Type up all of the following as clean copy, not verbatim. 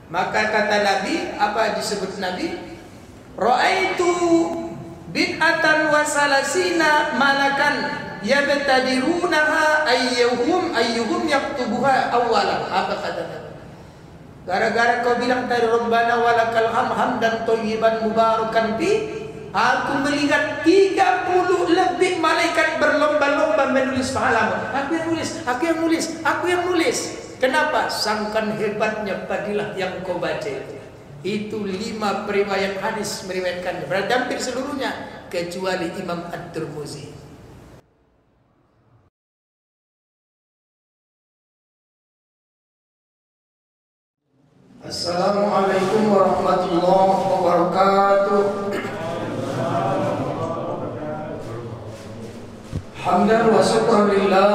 Maka kata Nabi, apa disebut Nabi? Ra'aitu bid'atan wa salasina malakan yabtadirunaha ayyuhum yaktubuha awalan. Apa kata Nabi? Gara-gara kau bilang tadi Rabbana walakal hamdan thayyiban mubarakan fi, aku melihat 30 lebih malaikat berlomba-lomba menulis pahalamu. Aku yang nulis, aku yang nulis, aku yang nulis. Kenapa? Sangkan hebatnya fadilah yang kau baca itu. Itu 5 periwayat hadis meriwayatkannya. Berarti hampir seluruhnya kecuali Imam At-Tirmizi. Assalamualaikum warahmatullahi wabarakatuh. Hamdan wa syukran lillah,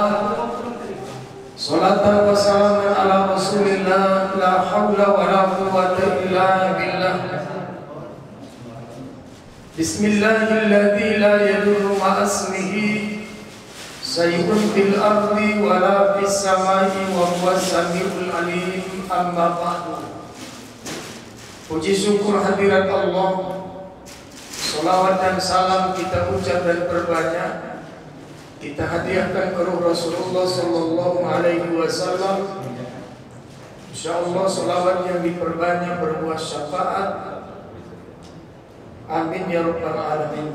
salatan wa salaman ala rasulillah, la hawla wa la quwwata illa billah. Bismillahilladzi la yadurru ma'a ismihi shay'un fil ardi wa la fis samai wa huwas samiul alim. Amma ba'du. Puji syukur hadirat Allah, salawat dan salam kita ucap dan perbanyak kita hadiahkan ke ruh Rasulullah sallallahu alaihi wasallam. Insyaallah salawat yang diperbanyak berbuah syafaat. Amin ya rabbal alamin.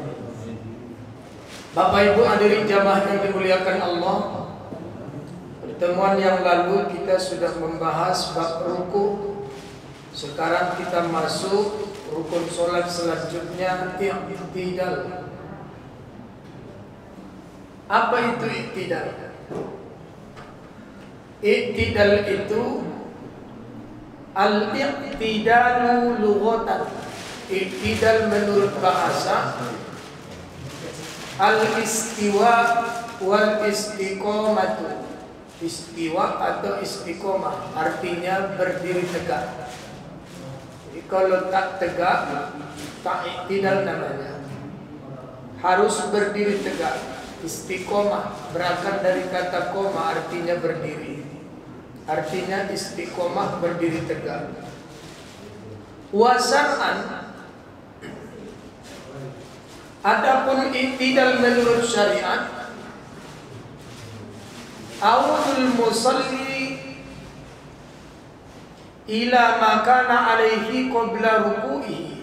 Bapak Ibu hadirin jamaah yang dimuliakan Allah, pertemuan yang lalu kita sudah membahas bab ruku. Sekarang kita masuk rukun sholat selanjutnya, i'tidal. Apa itu i'tidal? I'tidal itu al-i'tidalu lughatan. I'tidal menurut bahasa al-istiwa wal istiqomatu. Istiwa atau istiqomah artinya berdiri tegak. Jadi kalau tak tegak, tak i'tidal namanya. Harus berdiri tegak. Istiqomah berasal dari kata koma, artinya berdiri. Artinya istiqomah berdiri tegak. Wasar'an, adapun i'tidal menurut syariat, awdul musalli ila makana alaihi qabla ruku'i,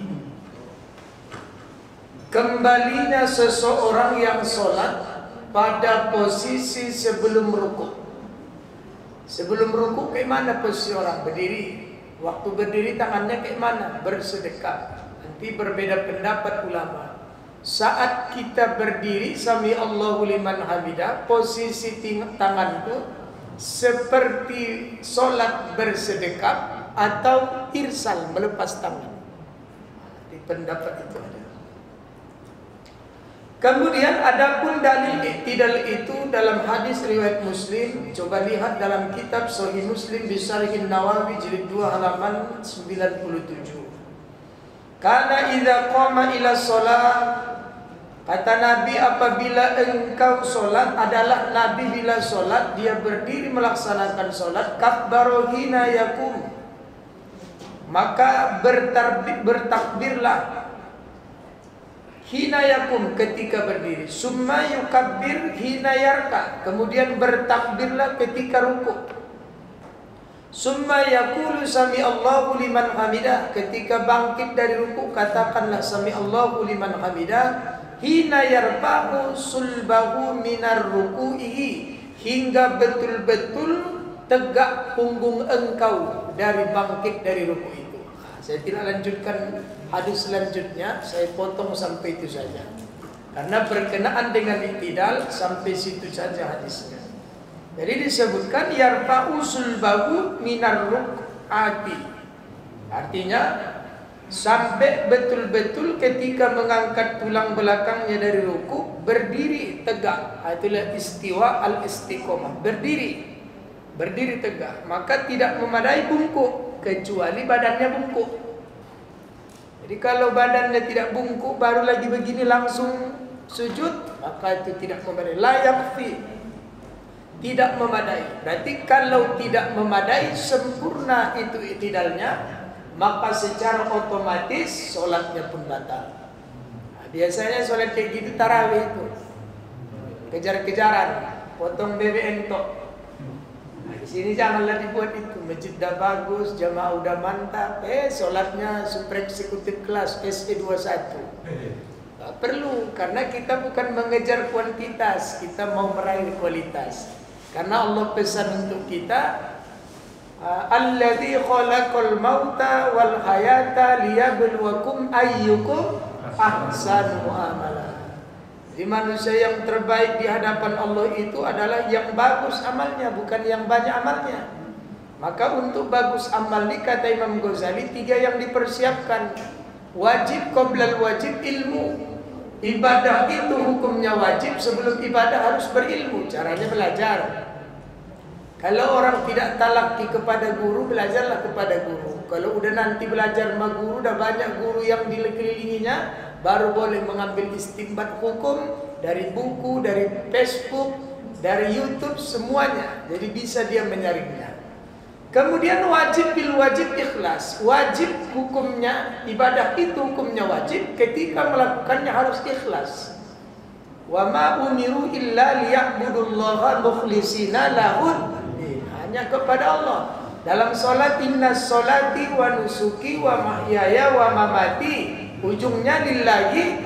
kembalinya seseorang yang sholat pada posisi sebelum ruku. Sebelum ruku kayak mana posisi orang? Berdiri. Waktu berdiri tangannya kayak mana? Bersedekap. Nanti berbeda pendapat ulama. Saat kita berdiri sami Allahu liman hamidah, posisi tangan itu seperti solat bersedekap atau irsal melepas tangan. Di pendapat itu ada. Kemudian adapun dalil i'tidal itu dalam hadis riwayat Muslim, coba lihat dalam kitab Sahih Muslim di Syarih Nawawi jilid 2 halaman 97. Kana idza qama ila shalah, kata Nabi apabila engkau solat, adalah Nabi bila solat dia berdiri melaksanakan solat, kabbarohina yakum, maka bertakbirlah hina yakum ketika berdiri, summa yukabbir hina yarka, kemudian bertakbirlah ketika ruku, summa yaqulu sami Allahu liman hamidah, ketika bangkit dari ruku katakanlah sami Allahu liman hamidah, hina yarfa'u sulbahu minar ruku'ihi, hingga betul-betul tegak punggung engkau dari bangkit dari ruku itu. Saya tidak lanjutkan hadis selanjutnya, saya potong sampai itu saja. Karena berkenaan dengan i'tidal sampai situ saja hadisnya. Jadi disebutkan yarfa'u sulbahu minar ruk'ati. Artinya sampai betul-betul ketika mengangkat tulang belakangnya dari ruku, berdiri tegak. Itulah istiwa al-istiqomah, berdiri tegak. Maka tidak memadai bungkuk, kecuali badannya bungkuk. Jadi kalau badannya tidak bungkuk, baru lagi begini langsung sujud, maka itu tidak memadai. Layak fi, tidak memadai. Berarti kalau tidak memadai sempurna itu i'tidalnya, maka secara otomatis sholatnya pun batal. Nah, biasanya sholat kayak gitu tarawih itu kejar-kejaran, potong BBM tok. Nah, di sini janganlah dibuat itu. Masjid udah bagus, jamaah udah mantap, sholatnya super eksekutif kelas SE21. Gak perlu, karena kita bukan mengejar kuantitas, kita mau meraih kualitas. Karena Allah pesan untuk kita, alladzi khalaqal mauta wal hayata liyabluwakum ayyukum ahsanu amala. Jadi manusia yang terbaik di hadapan Allah itu adalah yang bagus amalnya, bukan yang banyak amalnya. Maka untuk bagus amal ini kata Imam Ghazali 3 yang dipersiapkan. Wajib qoblal wajib ilmu. Ibadah itu hukumnya wajib, sebelum ibadah harus berilmu. Caranya belajar. Kalau orang tidak talaki kepada guru, belajarlah kepada guru. Kalau udah nanti belajar sama guru, udah banyak guru yang dikelilinginya, baru boleh mengambil istinbat hukum dari buku, dari Facebook, dari YouTube, semuanya. Jadi bisa dia menyaringnya. Kemudian wajib bil wajib ikhlas. Wajib hukumnya, ibadah itu hukumnya wajib, ketika melakukannya harus ikhlas. Wa ma umiru illa liya'budullaha mukhlishina lahud, hanya kepada Allah. Dalam salat, innas salati wa nusuki wa mahyaya wa mamati, ujungnya lillahi,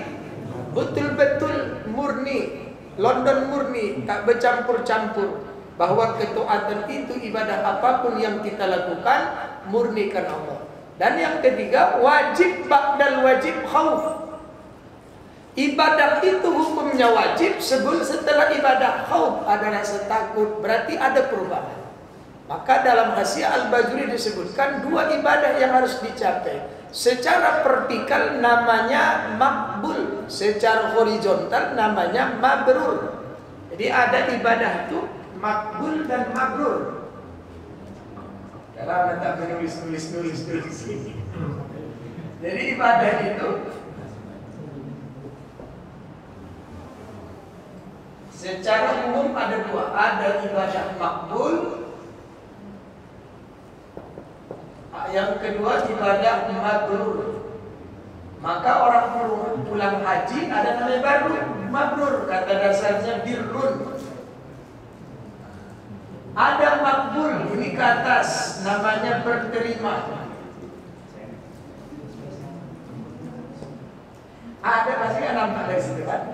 betul-betul murni, London murni, tak bercampur-campur. Bahwa ketaatan itu ibadah apapun yang kita lakukan murni karena Allah. Dan yang ketiga, wajib ba'dal wajib khauf. Ibadah itu hukumnya wajib, setelah ibadah khauf, ada rasa takut, berarti ada perubahan. Maka dalam Hasyiah Al-Bajuri disebutkan 2 ibadah yang harus dicapai. Secara vertikal namanya makbul, secara horizontal namanya mabrur. Jadi ada ibadah itu makbul dan mabrur. Kalau tak menulis. Jadi ibadah itu secara umum ada 2. Ada ibadah makbul, yang kedua ibadah mabrur. Maka orang pulang haji ada namanya mabrur, kata dasarnya birrun. Ada makbul, ini ke atas, namanya berterima. Ada, pasti kan nampak dari situ kan?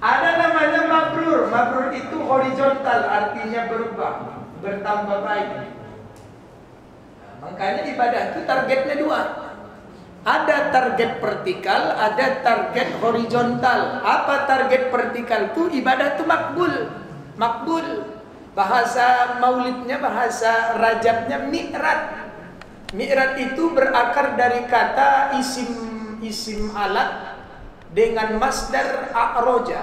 Ada namanya mabrur. Mabrur itu horizontal, artinya berubah, bertambah baik. Makanya ibadah itu targetnya 2. Ada target vertikal, ada target horizontal. Apa target vertikal itu? Ibadah itu makbul. Makbul. Bahasa maulidnya, bahasa rajabnya mi'rat. Mi'rat itu berakar dari kata isim alat dengan masdar a'roja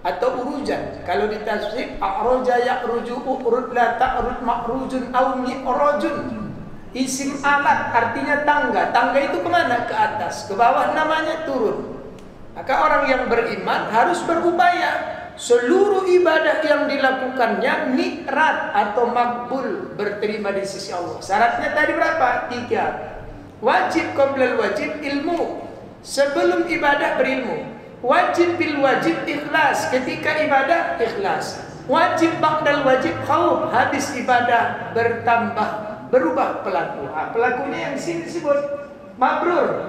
atau urujan. Kalau ditafsir a'roja ya'ruju u'rud la ta'rud ma'rujun au mi'rajun. Isim alat artinya tangga. Tangga itu kemana? Ke atas. Ke bawah namanya turun. Maka orang yang beriman harus berupaya seluruh ibadah yang dilakukannya mi'rat atau makbul, berterima di sisi Allah. Syaratnya tadi berapa? 3. Wajib qoblal wajib ilmu. Sebelum ibadah berilmu. Wajib bil wajib ikhlas. Ketika ibadah ikhlas. Wajib ba'dal wajib khauf. Habis ibadah bertambah, berubah pelaku. Pelakunya yang sini disebut mabrur.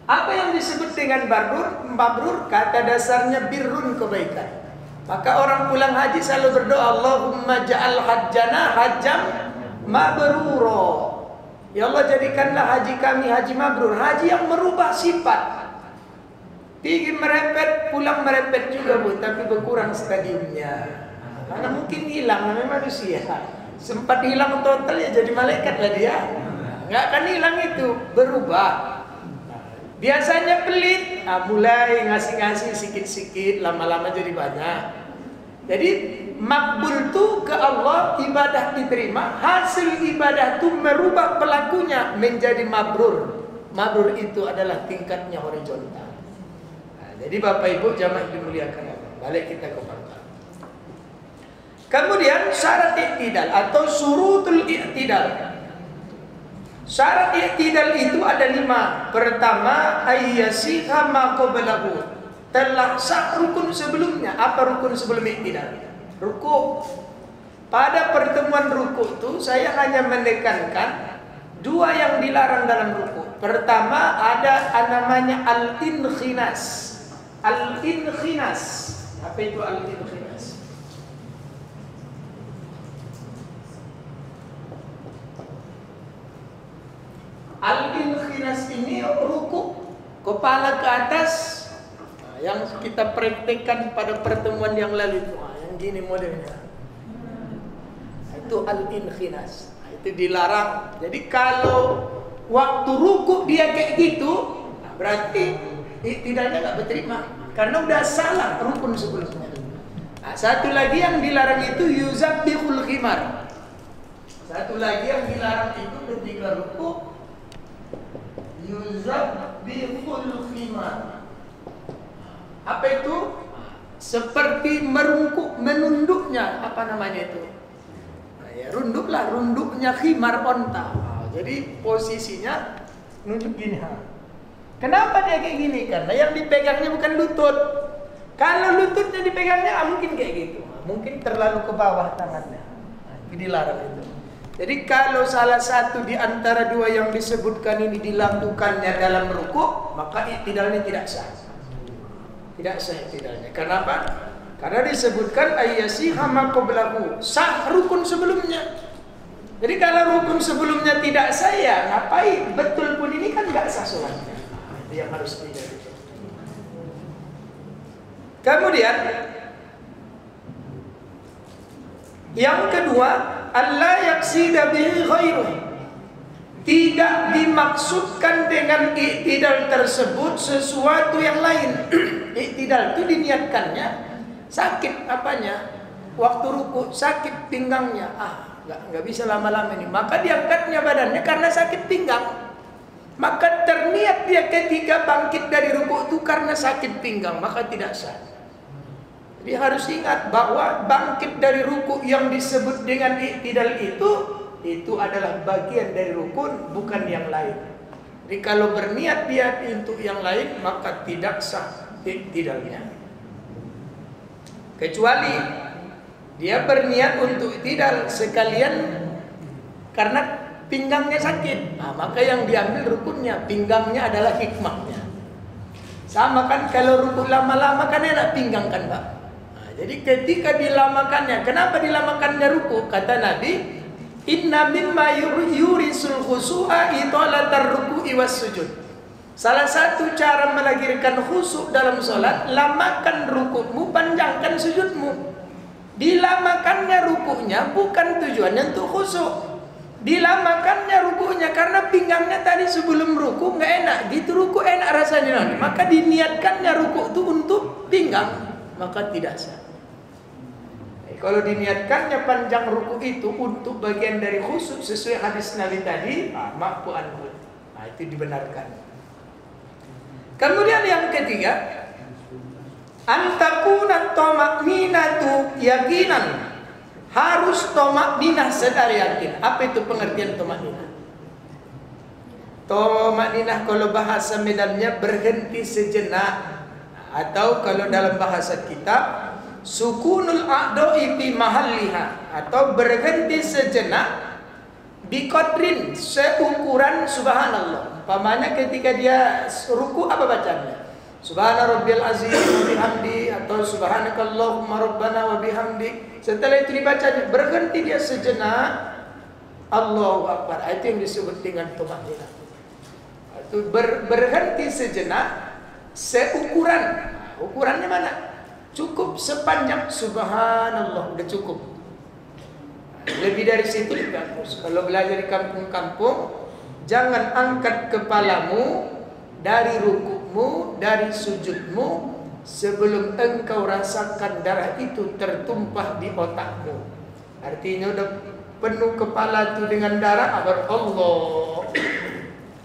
Apa yang disebut dengan mabrur? Kata dasarnya birrun, kebaikan. Maka orang pulang haji selalu berdoa, Allahumma ja'al hajjana hajjam mabruro. Ya Allah, jadikanlah haji kami haji mabrur, haji yang merubah sifat. Pergi merepet, pulang merepet juga Bu, tapi berkurang stadiumnya. Karena mungkin hilang, namanya manusia. Sempat hilang total ya jadi malaikat lah dia. Nggak akan hilang itu, berubah. Biasanya pelit, mulai ngasih-ngasih sikit-sikit, lama-lama jadi banyak. Jadi makbul itu ke Allah, ibadah diterima, hasil ibadah itu merubah pelakunya menjadi mabrur. Mabrur itu adalah tingkatnya horizontal. Nah, jadi Bapak Ibu jamaah dimuliakan Allah. Balik kita ke pertama. Kemudian syarat i'tidal atau syurutul i'tidal. Syarat i'tidal itu ada 5. Pertama, ayyasiha ma qablahu. Telah sah rukun sebelumnya. Apa rukun sebelum i'tidal? Ruku. Pada pertemuan ruku itu saya hanya menekankan 2 yang dilarang dalam ruku. Pertama ada namanya al-inkhinas. Al-inkhinas. Apa itu al-inkhinas? Al-inkhinas ini ruku kepala ke atas, yang kita praktekkan pada pertemuan yang lalu itu, yang gini modelnya. Itu al-inkhinas. Itu dilarang. Jadi kalau waktu ruku dia kayak gitu, berarti tidaknya nggak berterima karena udah salah rukun sebelumnya. Nah, satu lagi yang dilarang itu yuzabbihul khimar. Satu lagi yang dilarang itu ketika ruku yuzabbihul khimar. Apa itu? Seperti merungkuk, menunduknya, apa namanya itu? Nah, ya runduklah, runduknya khimar onta. Nah, jadi posisinya nunduk gini. Kenapa dia kayak gini? Karena yang dipegangnya bukan lutut. Kalau lututnya dipegangnya, mungkin kayak gitu. Mungkin terlalu ke bawah tangannya. Nah, itu dilarang itu. Jadi kalau salah satu di antara 2 yang disebutkan ini dilakukannya dalam ruku, maka i'tidalnya tidak sah. Tidak sah i'tidalnya. Kenapa? Karena disebutkan ayyasiha ma qablahu. Sah rukun sebelumnya. Jadi kalau rukun sebelumnya tidak sah, ya ngapain? Betul pun ini kan nggak sah sholatnya. Itu yang harus dijaga. Kemudian yang kedua, Allah yaksida bihi ghairuh. Tidak dimaksudkan dengan i'tidal tersebut sesuatu yang lain. I'tidal itu diniatkannya sakit apanya? Waktu ruku sakit pinggangnya. Nggak bisa lama-lama ini. Maka diangkatnya badannya karena sakit pinggang. Maka terniat dia ketika bangkit dari ruku itu karena sakit pinggang, maka tidak sah. Jadi harus ingat bahwa bangkit dari ruku yang disebut dengan i'tidal itu adalah bagian dari rukun, bukan yang lain. Jadi kalau berniat dia untuk yang lain, maka tidak sah i'tidalnya. Kecuali dia berniat untuk i'tidal sekalian karena pinggangnya sakit. Nah, maka yang diambil rukunnya, pinggangnya adalah hikmahnya. Sama kan kalau rukun lama-lama kan enak pinggang kan, Pak? Jadi ketika dilamakannya, kenapa dilamakannya ruku? Kata Nabi, inna mimma yurisul khusu'a itolatar ruku'i was sujud. Salah satu cara melahirkan khusyuk dalam sholat, lamakan rukukmu, panjangkan sujudmu. Dilamakannya rukunya bukan tujuannya untuk khusyuk. Dilamakannya rukunya karena pinggangnya tadi sebelum ruku nggak enak, gitu ruku enak rasanya. Maka diniatkannya ruku itu untuk pinggang, maka tidak sah. Kalau diniatkannya panjang ruku itu untuk bagian dari khusyuk sesuai hadis Nabi tadi, ma'fu anhu. Nah, itu dibenarkan. Kemudian yang ketiga, antakuna tamakninatu yakinan. Harus tamakninah sedari yakin. Apa itu pengertian tamakninah? Tamakninah kalau bahasa Medannya berhenti sejenak, atau kalau dalam bahasa kitab sukunul a'dha'i fi mahalliha, atau berhenti sejenak biqadrin, seukuran subhanallah. Umpamanya ketika dia ruku apa bacanya? Subhana rabbiyal azim wa bihamdi, atau subhanakallahumma rabbana wa bihamdi. Setelah itu dibaca, berhenti dia sejenak, Allahu akbar. Itu yang disebut dengan tumakninah. Itu berhenti sejenak seukuran. Ukurannya mana? Cukup sepanjang subhanallah, udah cukup. Lebih dari situ lebih bagus. Kalau belajar di kampung-kampung, jangan angkat kepalamu dari rukukmu, dari sujudmu sebelum engkau rasakan darah itu tertumpah di otakmu. Artinya udah penuh kepala itu dengan darah, agar Allah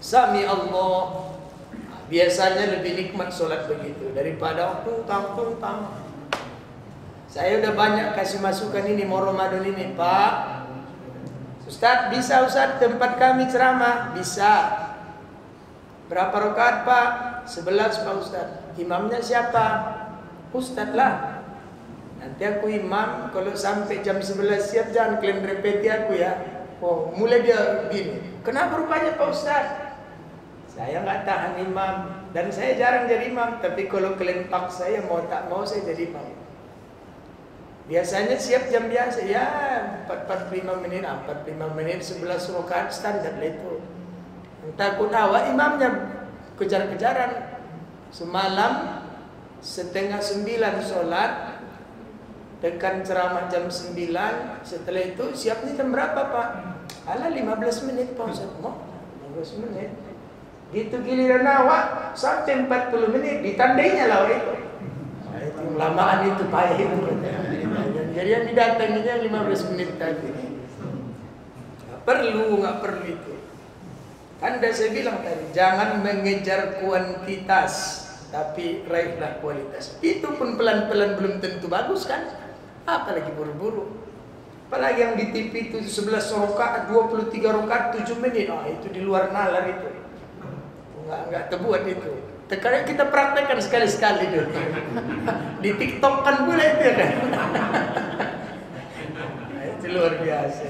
Sami Allah. Biasanya lebih nikmat sholat begitu daripada tampung. Saya udah banyak kasih masukan ini mau Ramadan ini, Pak. Ustaz, bisa Ustaz tempat kami ceramah? Bisa. Berapa rakaat Pak? 11 Pak Ustaz. Imamnya siapa? Ustaz lah. Nanti aku imam, kalau sampai jam 11 siap jangan kalian repeti aku ya. Oh, mulai dia begini. Kenapa rupanya Pak Ustaz? Saya nggak tahan imam dan saya jarang jadi imam. Tapi kalau kalian paksa ya mau tak mau saya jadi imam. Biasanya siap jam biasa ya 45 menit, 45 menit 11 rakaat standar lah itu. Takut awak imamnya kejar-kejaran. Semalam 8:30 sholat, tekan ceramah jam 9. Setelah itu siapnya jam berapa Pak? Alah 15 menit Pak Ustaz. Oh, 15 menit. Gitu giliran awak sampai 40 menit ditandainya lah itu. Nah, itu lamaan itu payah itu. Jadi yang didatanginya 15 menit tadi. Nggak perlu itu. Kan saya bilang tadi, jangan mengejar kuantitas, tapi raihlah kualitas. Itu pun pelan-pelan belum tentu bagus kan? Apalagi buru-buru. Apalagi yang di TV itu 11 rakaat, 23 rakaat, 7 menit. Oh, itu di luar nalar itu. Enggak terbuat itu. Sekarang kita praktekkan sekali-sekali dulu. Di TikTok kan boleh itu kan. Nah, itu luar biasa.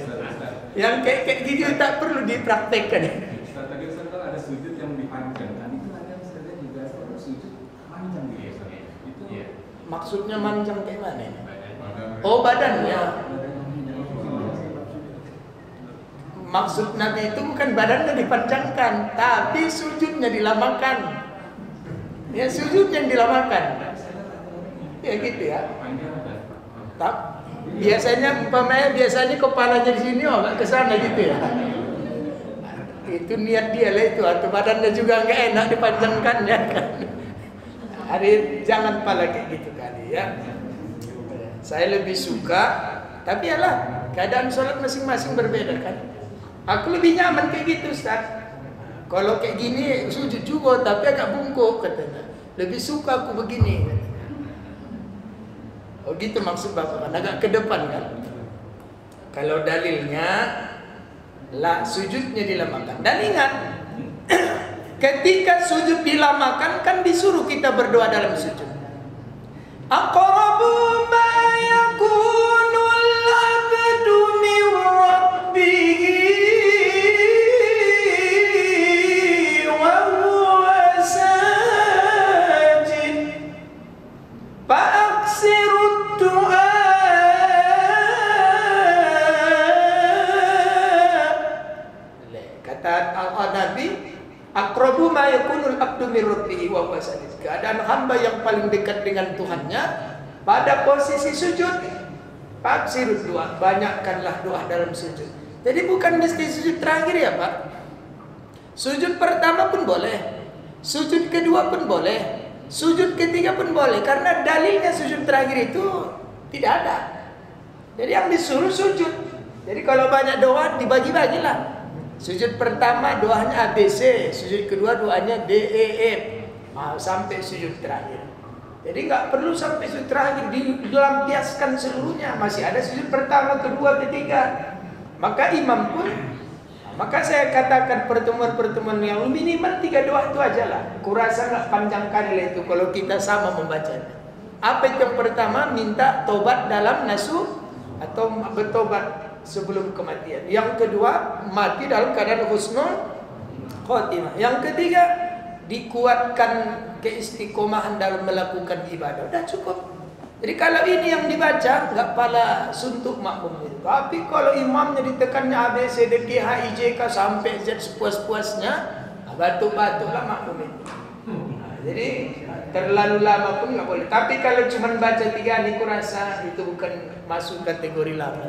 Yang kayak gitu tak perlu dipraktekkan. Tadi Ustaz ada sujud yang dipanjangkan. Itu ada Ustaz juga sujud panjang gitu ya Ustaz. Itu ya. Maksudnya manjang kayak mana ini? Oh, badannya. Maksud Nabi itu bukan badannya dipanjangkan, tapi sujudnya dilamakan. Ya, sujud yang dilamakan. Ya gitu ya. Biasanya kepalanya di sini, oh, ke sana gitu ya. Itu niat dia lah itu, atau badannya juga nggak enak dipanjangkan ya kan. Hari jangan pala kayak gitu kali ya. Saya lebih suka, tapi yalah keadaan sholat masing-masing berbeda kan. Aku lebih nyaman kayak gitu Ustaz. Kalau kayak gini sujud juga tapi agak bungkuk katanya. Lebih suka aku begini katanya. Oh gitu maksud Bapak kan, agak ke depan kan. Kalau dalilnya lah sujudnya dilamakan. Dan ingat ketika sujud dilamakan kan disuruh kita berdoa dalam sujud. Aqrabu ma yakunul abdu min rabbihi wa huwa sajid fa'aksirud du'a. Kata Al-Nabi, aqrabu ma yakunul abdu min rabbihi wa huwa sajid. Keadaan hamba yang paling dekat dengan Tuhannya pada posisi sujud. Faksirud doa, banyakkanlah doa dalam sujud. Jadi bukan mesti sujud terakhir ya Pak. Sujud pertama pun boleh, sujud kedua pun boleh, sujud ketiga pun boleh. Karena dalilnya sujud terakhir itu tidak ada. Jadi yang disuruh sujud. Jadi kalau banyak doa dibagi-bagilah. Sujud pertama doanya ABC, sujud kedua doanya DEF, sampai sujud terakhir. Jadi nggak perlu sampai sujud terakhir dilampiaskan seluruhnya. Masih ada sujud pertama, kedua, ketiga. Maka imam pun, maka saya katakan pertemuan-pertemuan yang minimal 3 doa itu aja lah. Kurasa nggak panjang kali lah itu kalau kita sama membacanya. Apa itu yang pertama? Minta tobat dalam nasuh atau bertobat sebelum kematian. Yang kedua, mati dalam keadaan husnul khotimah. Yang ketiga, dikuatkan keistiqomahan dalam melakukan ibadah. Udah cukup. Jadi kalau ini yang dibaca, nggak pala suntuk makmum itu. Tapi kalau imamnya ditekannya A, B, C, D, G, H, I, J, K sampai Z sepuas-puasnya, batuk-batuklah makmum itu. Jadi terlalu lama pun nggak boleh. Tapi kalau cuma baca 3 ini kurasa itu bukan masuk kategori lama.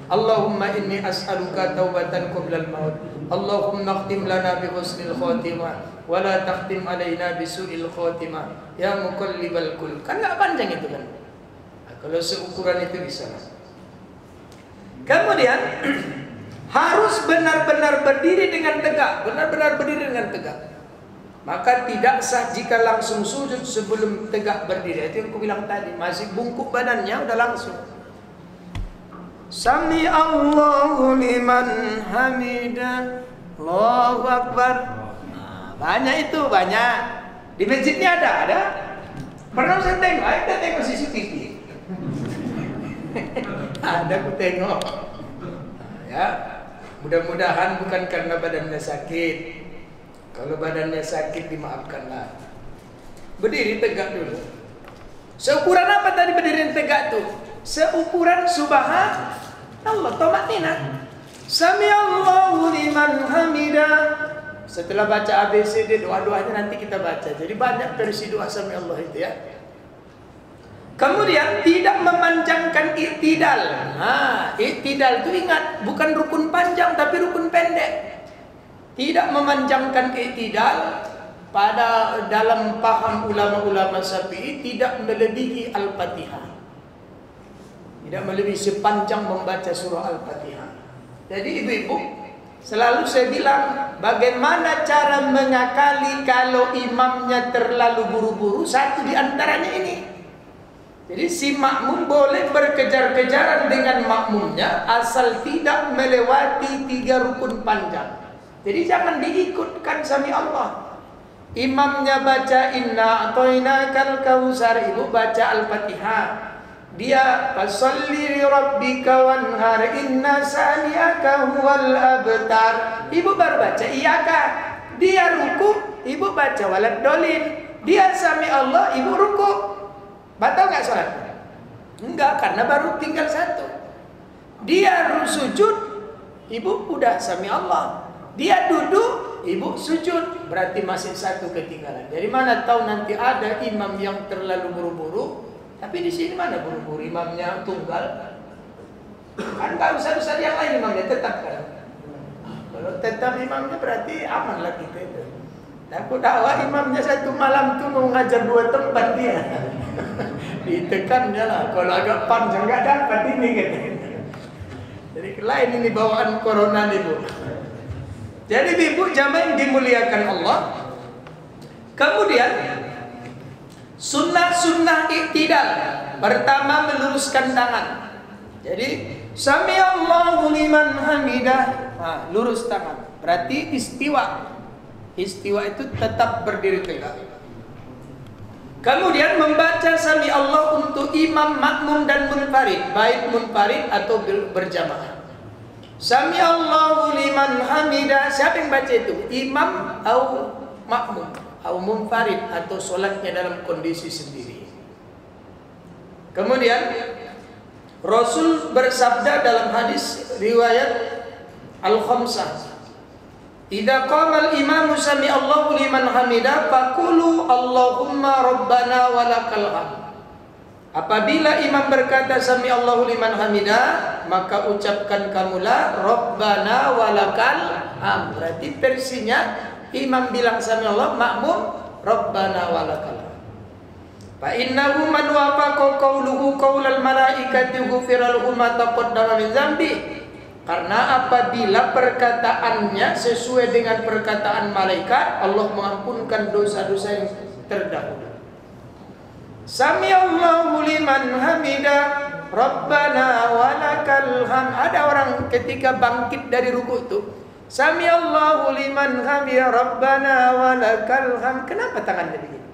Allahumma inni as'aluka taubatan qablal maut. Allahumma khtim lana bi husnil khatimah wa la takhtim alaina bi su'il khatimah ya muqallibal qulub. Kan enggak panjang itu kan. Nah, kalau seukuran itu bisa. Kemudian harus benar-benar berdiri dengan tegak, benar-benar berdiri dengan tegak. Maka tidak sah jika langsung sujud sebelum tegak berdiri. Itu yang aku bilang tadi, masih bungkuk badannya udah langsung. Sami Allahu liman hamidah. Allahu Akbar. Nah, banyak itu, banyak. Di masjidnya ada. Pernah saya tengok, kita tengok CCTV. Ada aku tengok. Ya, mudah-mudahan bukan karena badannya sakit. Kalau badannya sakit dimaafkanlah. Berdiri tegak dulu. Seukuran apa tadi berdiri tegak tuh? Seukuran subhanallah, tamakninah. Sami Allahu liman hamidah. Setelah baca ABCD, doa-doanya nanti kita baca. Jadi banyak versi doa Sami Allah itu ya. Kemudian tidak memanjangkan i'tidal. Nah, i'tidal itu ingat, bukan rukun panjang tapi rukun pendek. Tidak memanjangkan i'tidal pada dalam paham ulama-ulama Syafi'i tidak melebihi Al-Fatihah. Tidak melebihi sepanjang membaca surah Al-Fatihah. Jadi ibu-ibu, selalu saya bilang bagaimana cara mengakali kalau imamnya terlalu buru-buru. Satu di antaranya ini. Jadi si makmum boleh berkejar-kejaran dengan makmumnya asal tidak melewati 3 rukun panjang. Jadi jangan diikutkan Sami Allah. Imamnya baca inna a'tainakal kautsar, ibu baca Al-Fatihah. Dia fasalli li rabbika wanhar inna saniyaka huwal abtar. Ibu baru baca iyyaka. Dia ruku, ibu baca walad dolin. Dia Sami Allah, ibu ruku. Batal nggak sholat? Enggak, karena baru tinggal 1. Dia sujud, ibu udah Sami Allah. Dia duduk, ibu sujud, berarti masih 1 ketinggalan. Jadi mana tahu nanti ada imam yang terlalu buru-buru, tapi di sini mana buru-buru, imamnya tunggal. Kan nggak usah yang lain imamnya tetap kan. Kalau tetap imamnya berarti aman lah kita itu. Takut dakwah imamnya 1 malam tuh mau ngajar 2 tempat dia. Ditekannya lah, kalau agak panjang nggak dapat ini katanya. Jadi lain ini bawaan corona nih bu. Jadi ibu jamaah yang dimuliakan Allah. Kemudian sunnah i'tidal. Pertama meluruskan tangan. Jadi Sami Allahu liman hamidah. Nah, lurus tangan. Berarti istiwa. Istiwa itu tetap berdiri tegak. Kemudian membaca Sami Allah untuk imam, makmum dan munfarid, baik munfarid atau berjamaah. Sami Allahu liman hamidah. Siapa yang baca itu? Imam atau makmum atau munfarid atau solatnya dalam kondisi sendiri. Kemudian Rasul bersabda dalam hadis riwayat Al-Khamsah, idza qama al-imamu sami Allahu liman hamidah faqulu Allahumma rabbana walakal hamd. Apabila imam berkata sami Allahu liman hamidah, maka ucapkan kamulah rabbana walakal hamd. Berarti versinya imam bilang sami Allah, makmum rabbana walakal hamd. Fa innahu man wafaqa qawluhu qaulal malaikati ghufira lahu ma taqaddama min dzambi. Karena apabila perkataannya sesuai dengan perkataan malaikat, Allah mengampunkan dosa-dosa yang terdahulu. Sami Allahu liman hamidah, Rabbana walakal hamd. Ada orang ketika bangkit dari ruku itu, Sami Allahu liman hamidah, Rabbana walakal hamd. Kenapa tangannya begini?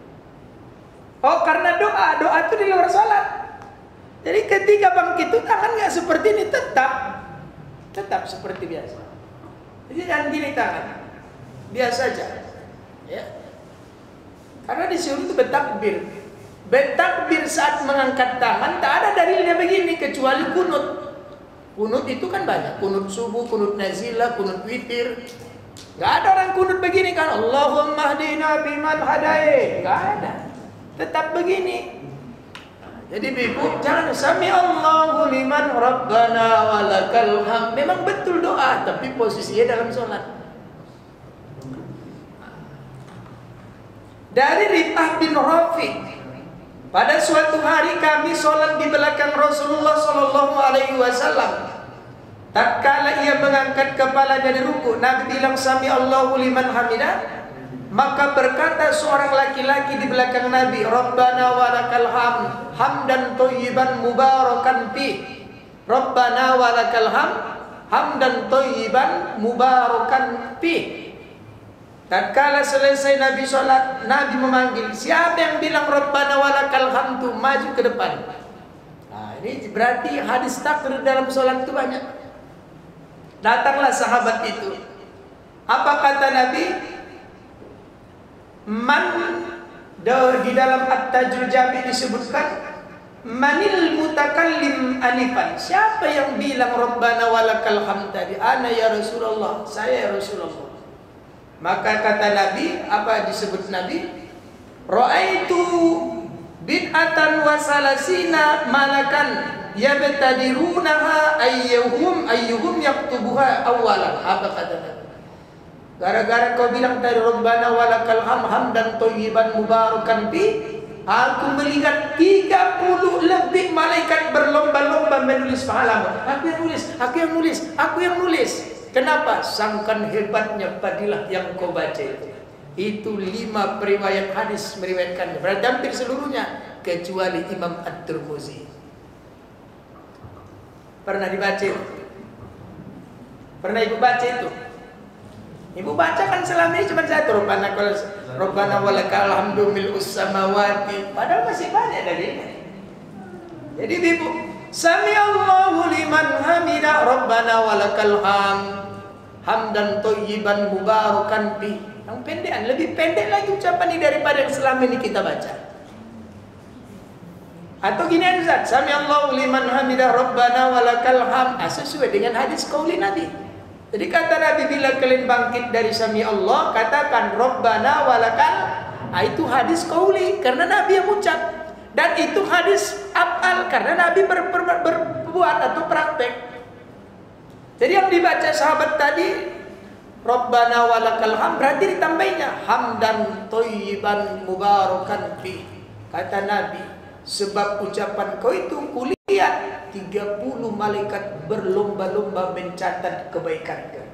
Oh, karena doa itu di luar salat. Jadi ketika bangkit itu tangan nggak seperti ini, tetap seperti biasa. Jadi jangan gini tangan, biasa saja. Ya. Karena disuruh itu bertakbir. Bertakbir saat mengangkat tangan tak ada dalilnya begini kecuali kunut. Kunut itu kan banyak. Kunut subuh, kunut nazilah, kunut witir. Gak ada orang kunut begini kan. Allahumma hdina biman hadai. Gak ada. Tetap begini. Jadi ibu jangan sami Allahu liman rabbana walakal hamd. Memang betul doa, tapi posisinya dalam sholat. Dari Rif'ah bin Rafiq, pada suatu hari kami sholat di belakang Rasulullah Sallallahu Alaihi Wasallam. Tatkala ia mengangkat kepala dari ruku, Nabi bilang sami Allahu liman hamidah. Maka berkata seorang laki-laki di belakang Nabi, Rabbana walakal hamd, hamdan thayyiban mubarakan fi. Rabbana walakal hamdan thayyiban mubarakan fi. Tatkala selesai Nabi sholat, Nabi memanggil, siapa yang bilang Rabbana walakal hamdu, maju ke depan. Nah, ini berarti hadis takbir dalam sholat itu banyak. Datanglah sahabat itu. Apa kata Nabi? Di dalam At-Tajul Jami disebutkan, manil mutakallim anifan. Siapa yang bilang Rabbana walakal hamd tadi? Ana ya Rasulullah, saya ya Rasulullah. Maka kata Nabi, apa disebut Nabi? Ra'aitu bid'atan wa salasina malakan yabtadirunaha ayyuhum yaktubuha awalan. Apa kata Nabi? Gara-gara kau bilang tadi Rabbana walakal hamdan thayyiban mubarakan fi, aku melihat 30 lebih malaikat berlomba-lomba menulis pahalamu. Aku yang nulis, aku yang nulis, aku yang nulis. Kenapa? Sangkan hebatnya fadilah yang kau baca itu. Itu 5 periwayat hadis meriwayatkannya. Berarti hampir seluruhnya kecuali Imam At-Tirmizi. Pernah dibaca itu? Pernah ibu baca itu? Ibu baca kan selama ini cuma satu, Rabbana walakal hamdu mil'us samawati. Padahal masih banyak dari ini. Jadi ibu, Sami'allahu liman hamidah, Rabbana walakal hamdan thayyiban mubarakan fi. Yang pendekan, lebih pendek lagi ucapan ini daripada yang selama ini kita baca. Atau gini Ustaz, Sami'allahu liman hamidah, Rabbana walakal hamd. Sesuai dengan hadis qauli Nabi. Jadi kata Nabi, bila kalian bangkit dari Sami Allah, katakan Rabbana walakal. Itu hadis qauli karena Nabi yang ucap, dan itu hadis af'al karena Nabi berbuat atau praktek. Jadi yang dibaca sahabat tadi Rabbana walakal hamd, berarti ditambahinya hamdan thayyiban mubarakan fi. Kata Nabi, sebab ucapan kau itu kulihat 30 malaikat berlomba-lomba mencatat kebaikan kau.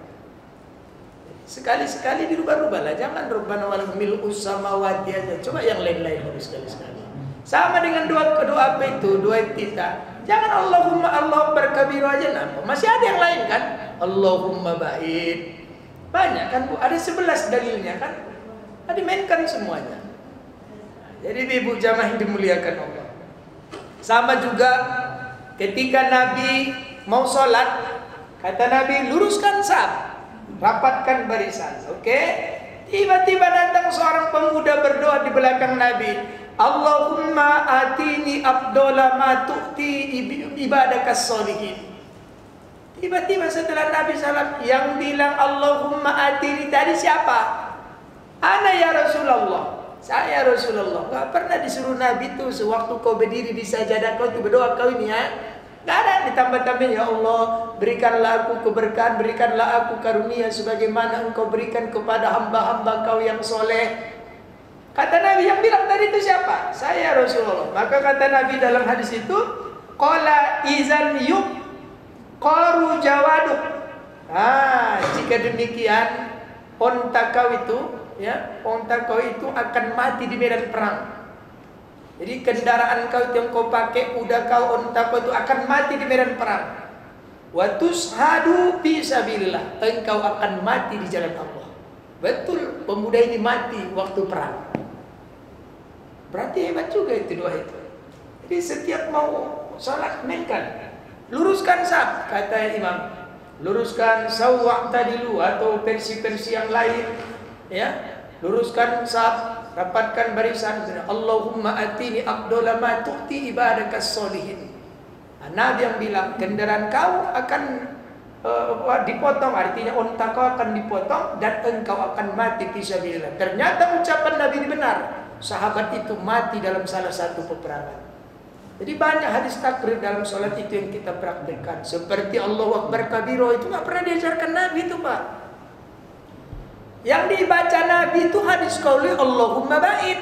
Sekali-sekali dirubah-rubah lah. Jangan Rabbana walakal mil'us samawati aja. Coba yang lain-lain harus sekali-sekali. Sama dengan doa apa itu? Doa iftitah. Jangan Allahumma Allah berkabiru aja nampak. Masih ada yang lain kan? Allahumma ba'id. Banyak kan Bu? Ada 11 dalilnya kan? Dimainkan semuanya. Jadi ibu jamaah yang dimuliakan Allah. Sama juga ketika Nabi mau sholat, kata Nabi, luruskan saf, rapatkan barisan. Oke? Tiba-tiba datang seorang pemuda berdoa di belakang Nabi. Allahumma atini afdala ma tu'ti ibadakas sholihin. Tiba-tiba setelah Nabi salat, yang bilang Allahumma atini tadi siapa? Ana ya Rasulullah. Saya Rasulullah. Gak pernah disuruh Nabi itu sewaktu kau berdiri di sajadah kau itu berdoa kau ini ya. Gak ada ditambah-tambah, ya Allah berikanlah aku keberkahan, berikanlah aku karunia sebagaimana engkau berikan kepada hamba-hamba kau yang soleh. Kata Nabi, yang bilang tadi itu siapa? Saya Rasulullah. Maka kata Nabi dalam hadis itu, qala izan yuk qaru jawaduk. Jika demikian onta kau itu, ya, onta kau itu akan mati di medan perang. Jadi kendaraan kau yang kau pakai, kuda kau, onta kau itu akan mati di medan perang. Wa tushadu fi sabilillah, engkau akan mati di jalan Allah. Betul, pemuda ini mati waktu perang. Berarti hebat juga itu doa itu. Jadi setiap mau salat mainkan, luruskan saf, kata imam. Luruskan sawwa tadilu atau versi-versi yang lain, ya. Luruskan saf, rapatkan barisan. Allahumma atini afdala ma tu'ti ibadakas sholihin. Nabi yang bilang kendaraan kau akan dipotong, artinya unta kau akan dipotong dan engkau akan mati fisabilillah. Ternyata ucapan Nabi ini benar. Sahabat itu mati dalam salah satu peperangan. Jadi banyak hadis takbir dalam sholat itu yang kita praktekkan. Seperti Allahu Akbar kabiro itu nggak pernah diajarkan Nabi itu, Pak. Yang dibaca Nabi itu hadis qauli Allahumma ba'id.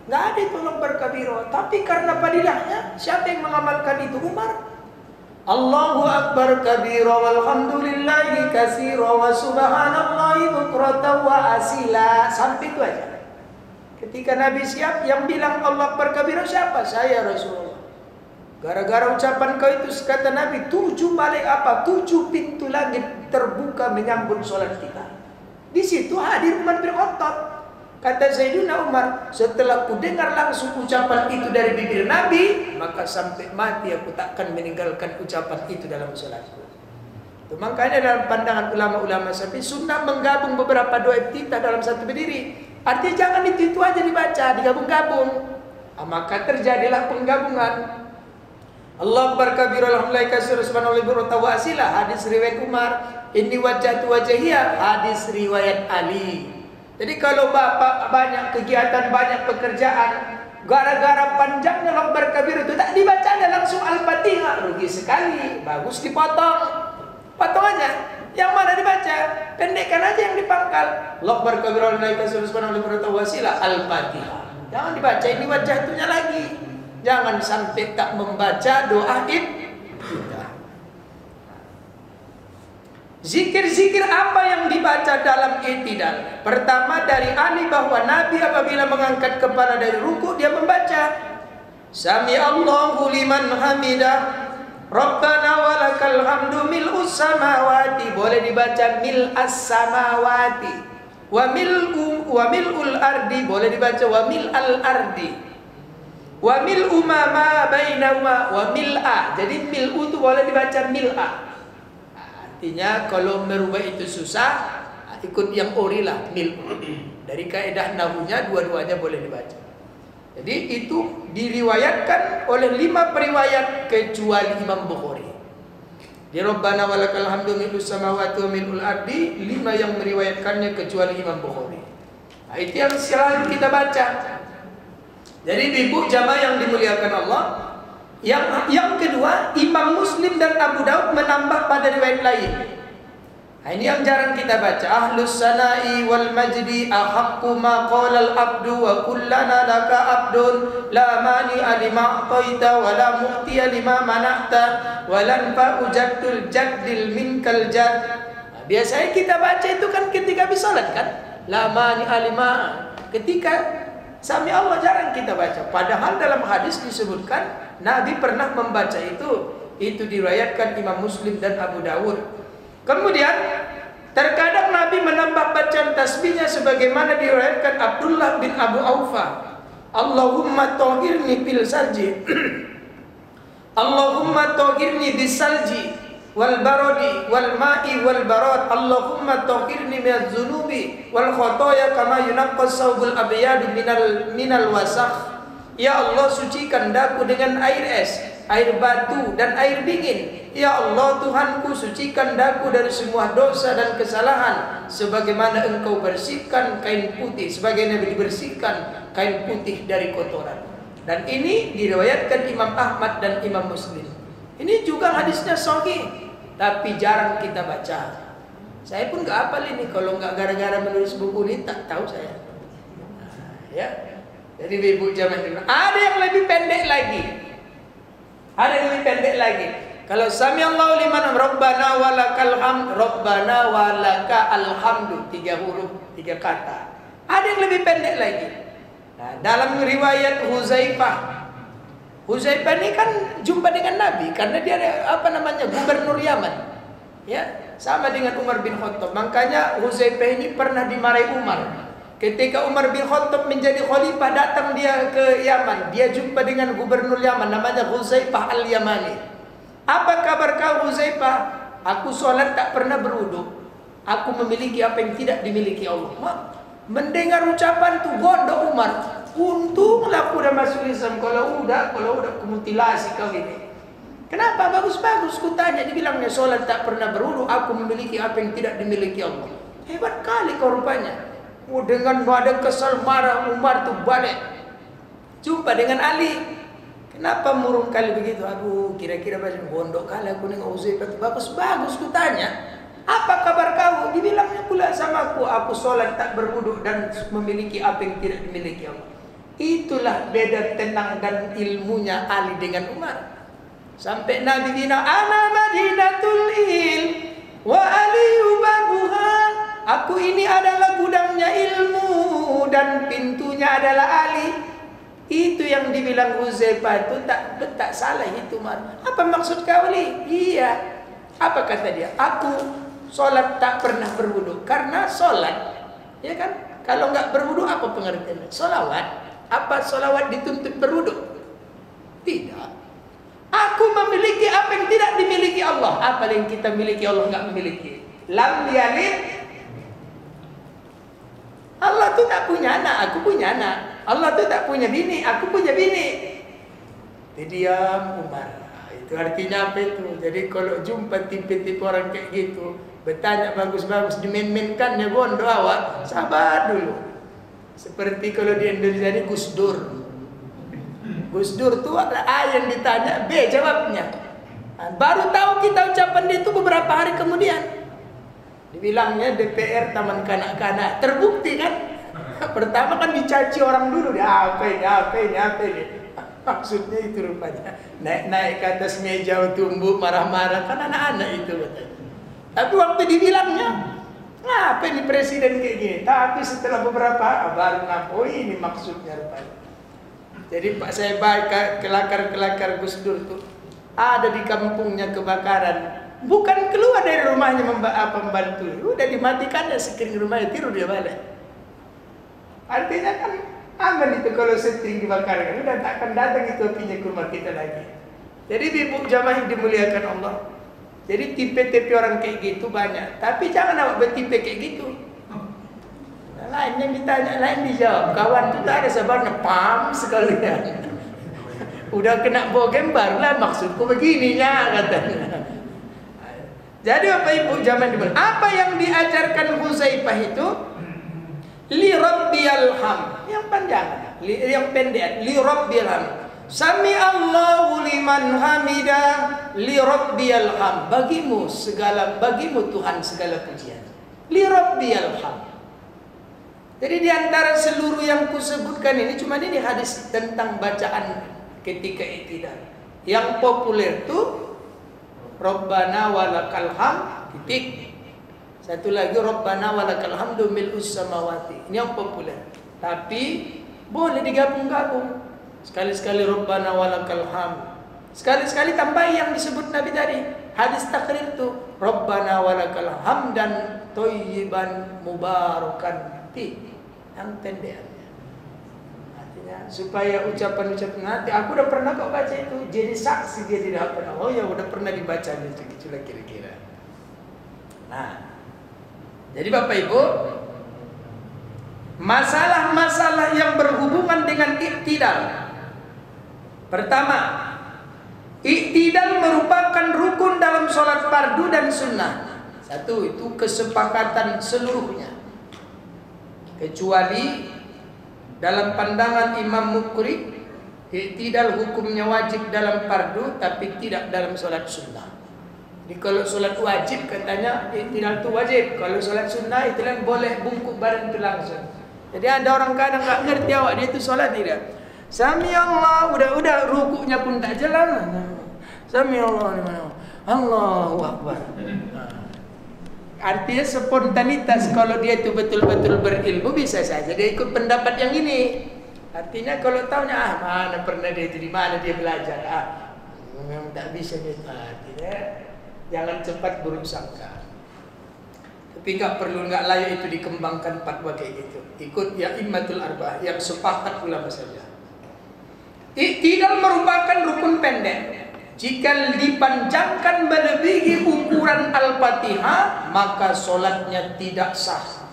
Nggak ada itu Allahu Akbar kabiro. Tapi karena padilahnya, siapa yang mengamalkan itu? Umar. Allahu Akbar kabiro walhamdulillahi katsira wa subhanallahi bukratan wa asila. Sampai itu aja. Ketika Nabi siap, yang bilang Allah Akbar kabiro siapa? Saya Rasulullah. Gara-gara ucapan kau itu, kata Nabi, 7 malaikat 7 pintu langit terbuka menyambut sholat kita. Di situ hadir Umar bin Khattab. Kata Sayyidina Umar, setelah ku dengar langsung ucapan itu dari bibir Nabi, maka sampai mati aku takkan meninggalkan ucapan itu dalam sholatku. Itu makanya dalam pandangan ulama-ulama Syafi'i, sunnah menggabung beberapa doa iftitah dalam satu berdiri. Artinya jangan itu aja dibaca, digabung-gabung. Maka terjadilah penggabungan. Allah Akbar kabir alhamdulillah katsir subhanallah wa ta'ala. Hadis riwayat Umar, inni wajhatu wajhiya, hadis riwayat Ali. Jadi kalau bapak banyak kegiatan, banyak pekerjaan, gara-gara panjangnya Allah Akbar kabir itu tak dibaca, ada langsung Al-Fatihah, rugi sekali. Bagus dipotong, potong aja. Yang mana dibaca, pendekkan aja yang dipangkal. Allah Akbar kabir alhamdulillah katsir subhanallah wa ta'ala, Al-Fatihah. Jangan dibaca ini wajhatunya lagi. Jangan sampai tak membaca doa iftitah. Zikir-zikir apa yang dibaca dalam i'tidal? Pertama dari Ali bahwa Nabi apabila mengangkat kepala dari ruku dia membaca Sami Allahu liman hamidah, Rabbana walakal hamdu mil'us samawati. Boleh dibaca mil'as samawati. Wa mil'ul ardi. Boleh dibaca wa mil'al ardi. Wa mil'u ma bainahuma wa mil'a. Jadi mil'u itu boleh dibaca mil'a. Artinya kalau merubah itu susah, ikut yang ori lah, mil'u. Dari kaidah nahwunya dua-duanya boleh dibaca. Jadi itu diriwayatkan oleh 5 periwayat kecuali Imam Bukhari. Di Rabbana walakal hamdu mil'us samawati wa mil'ul ardi, 5 yang meriwayatkannya kecuali Imam Bukhari. Nah, itu yang selalu kita baca. Jadi ibu jamaah yang dimuliakan Allah, yang kedua Imam Muslim dan Abu Daud menambah pada riwayat lain. Nah, ini yang jarang kita baca. Ahlus sana'i wal majdi ahaqqu ma qala al abdu wa kullana laka abdun la mani'a lima a'taita wa la mu'tiya lima mana'ta wa lan fa'u jaddul jaddil minkal jadd. Nah, biasanya kita baca itu kan ketika habis salat kan, la mani'a lima. Ketika Sami Allah jarang kita baca. Padahal dalam hadis disebutkan Nabi pernah membaca itu. Itu diriwayatkan Imam Muslim dan Abu Dawud. Kemudian terkadang Nabi menambah bacaan tasbihnya sebagaimana diriwayatkan Abdullah bin Abu Aufa. Allahumma tahhirni bil salji. Allahumma tahhirni bis salji wal baradi wal ma'i wal barad. Allahumma tahhirni minadz dzunubi wal khotoya kama yunaqqas saubul abyad minal wasakh. Ya Allah, sucikan daku dengan air es, air batu dan air dingin. Ya Allah Tuhanku, sucikan daku dari semua dosa dan kesalahan sebagaimana Engkau bersihkan kain putih, sebagaimana dibersihkan kain putih dari kotoran. Dan ini diriwayatkan Imam Ahmad dan Imam Muslim. Ini juga hadisnya sahih, tapi jarang kita baca. Saya pun nggak hafal ini, kalau nggak gara-gara menulis buku ini tak tahu saya. Ya, jadi ibu jamaah ada yang lebih pendek lagi. Ada yang lebih pendek lagi. Kalau sami Allahu liman Rabbana walakal hamd, Rabbana walaka alhamdu, 3 huruf, 3 kata. Ada yang lebih pendek lagi. Nah, dalam riwayat Huzaifah ini kan jumpa dengan Nabi karena dia gubernur Yaman. Ya, sama dengan Umar bin Khattab. Makanya Huzaifah ini pernah dimarahi Umar. Ketika Umar bin Khattab menjadi khalifah, datang dia ke Yaman. Dia jumpa dengan gubernur Yaman namanya Huzaifah al-Yamani. Apa kabar kau Huzaifah? Aku sholat tak pernah berwudu. Aku memiliki apa yang tidak dimiliki Allah. Mendengar ucapan tu gondok Umar. Untunglah aku udah masuk Islam. Kalau udah kumutilasi kau ini. Kenapa? Bagus-bagus ku tanya. Dibilangnya sholat tak pernah berwudu. Aku memiliki apa yang tidak dimiliki Allah. Hebat kali kau rupanya. Dengan ada kesal marah Umar tu balik. Jumpa dengan Ali. Kenapa murung kali begitu? Aduh, kira-kira macam gondok kali aku nengok Huzaifah. Bagus-bagus ku tanya. Apa kabar kau? Dibilangnya pula sama aku sholat tak berwudu dan memiliki apa yang tidak dimiliki Allah. Itulah beda tenang dan ilmunya Ali dengan Umar. Sampai Nabi bina ana madinatul ilm wa aliyu babuha. Aku ini adalah gudangnya ilmu dan pintunya adalah Ali. Itu yang dibilang Huzaifah itu tak salah itu, Mar. Apa maksud kau ni? Iya. Apa kata dia? Aku solat tak pernah berwudu karena solat, ya kan? Kalau enggak berwudu apa pengertiannya? Solawat. Apa solawat dituntut berwudu? Tidak. Aku memiliki apa yang tidak dimiliki Allah. Apa yang kita miliki Allah enggak memiliki? Lam yalid. Allah tu tak punya anak, aku punya anak. Allah tu tak punya bini, aku punya bini. Dia diam Umar. Itu artinya apa itu? Jadi kalau jumpa tipe-tipe orang kayak gitu, bertanya bagus-bagus, dimen-menkan ya bondo awak, sabar dulu. Seperti kalau di Indonesia ini Gus Dur. Gus Dur tu ada A yang ditanya, B jawabnya. Baru tahu kita ucapan dia itu beberapa hari kemudian. Dibilangnya DPR taman kanak-kanak. Terbukti kan? Pertama kan dicaci orang dulu. Apa ini. Maksudnya itu rupanya. Naik ke atas meja tumbuk marah-marah. Kan anak-anak itu katanya. Tapi waktu dibilangnya, apa ini presiden kayak gini? Tapi setelah beberapa baru ngaku ini maksudnya rupanya. Jadi Pak saya baik kelakar-kelakar Gus Dur tuh ada di kampungnya kebakaran. Bukan keluar dari rumahnya membantu, udah dimatikan ya sekring rumahnya, tiru dia balik. Artinya kan aman itu kalau setring dibakar, udah tak akan datang itu apinya ke rumah kita lagi. Jadi ibu jamaah yang dimuliakan Allah. Jadi tipe-tipe orang kayak gitu banyak, tapi jangan awak bertipe kayak gitu. Lain yang ditanya, lain dijawab. Kawan itu tak ada sabarnya, pam sekalian. Udah kena bogem barulah maksudku begininya katanya. Jadi Bapak Ibu zaman dulu, apa yang diajarkan Huzaifah itu? Li rabbiyal ham. Yang panjang, yang pendek. Li rabbiyal ham. Sami Allahu liman hamidah. Li rabbiyal ham. Bagimu Tuhan segala pujian. Li rabbiyal ham. Jadi di antara seluruh yang kusebutkan ini cuma ini hadis tentang bacaan ketika i'tidal. Yang populer itu Rabbana walakal hamd titik. Satu lagi Rabbana walakal hamdu mil'us samawati. Ini yang populer. Tapi boleh digabung-gabung. Sekali-sekali Rabbana walakal hamd. Sekali-sekali tambah yang disebut Nabi tadi. Hadis takrir itu Rabbana walakal hamdan thayyiban mubarakan fi. Yang pendek. Supaya ucapan-ucapan nanti aku udah pernah kok baca itu jadi saksi dia di hadapan Allah ya udah pernah dibaca itulah kira-kira. Nah, jadi Bapak Ibu, masalah-masalah yang berhubungan dengan i'tidal. Pertama, i'tidal merupakan rukun dalam sholat fardu dan sunnah. Satu, itu kesepakatan seluruhnya. Kecuali dalam pandangan Imam Mukri, i'tidal hukumnya wajib dalam fardu tapi tidak dalam sholat sunnah. Jadi kalau sholat wajib katanya i'tidal itu wajib. Kalau sholat sunnah i'tidal boleh bungkuk badan itu langsung. Jadi ada orang kadang nggak ngerti awak dia itu sholat tidak. Sami Allah udah rukuknya pun tak jalan. Sami Allah di mana? Allahu Akbar. Artinya spontanitas kalau dia itu betul-betul berilmu bisa saja dia ikut pendapat yang ini. Artinya kalau tahunya mana pernah dia itu di mana dia belajar memang tak bisa dia. Artinya jangan cepat buruk sangka. Tapi nggak layak itu dikembangkan fatwa kayak gitu. Ikut ya immatul arba'ah yang sepakat ulama saja. I'tidal merupakan rukun pendek. Jika dipanjangkan melebihi ukuran Al-Fatihah, maka solatnya tidak sah.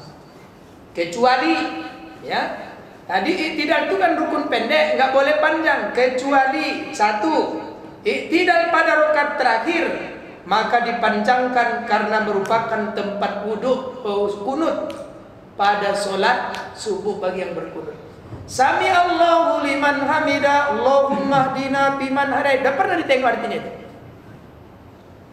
Kecuali, ya, tadi i'tidal itu kan rukun pendek, nggak boleh panjang. Kecuali satu, i'tidal pada rakaat terakhir, maka dipanjangkan karena merupakan tempat wudhu kunut pada solat subuh bagi yang berkunut. Sami Allahu liman hamida, Allahumma hdina biman hadait. Dah pernah ditengok artinya itu?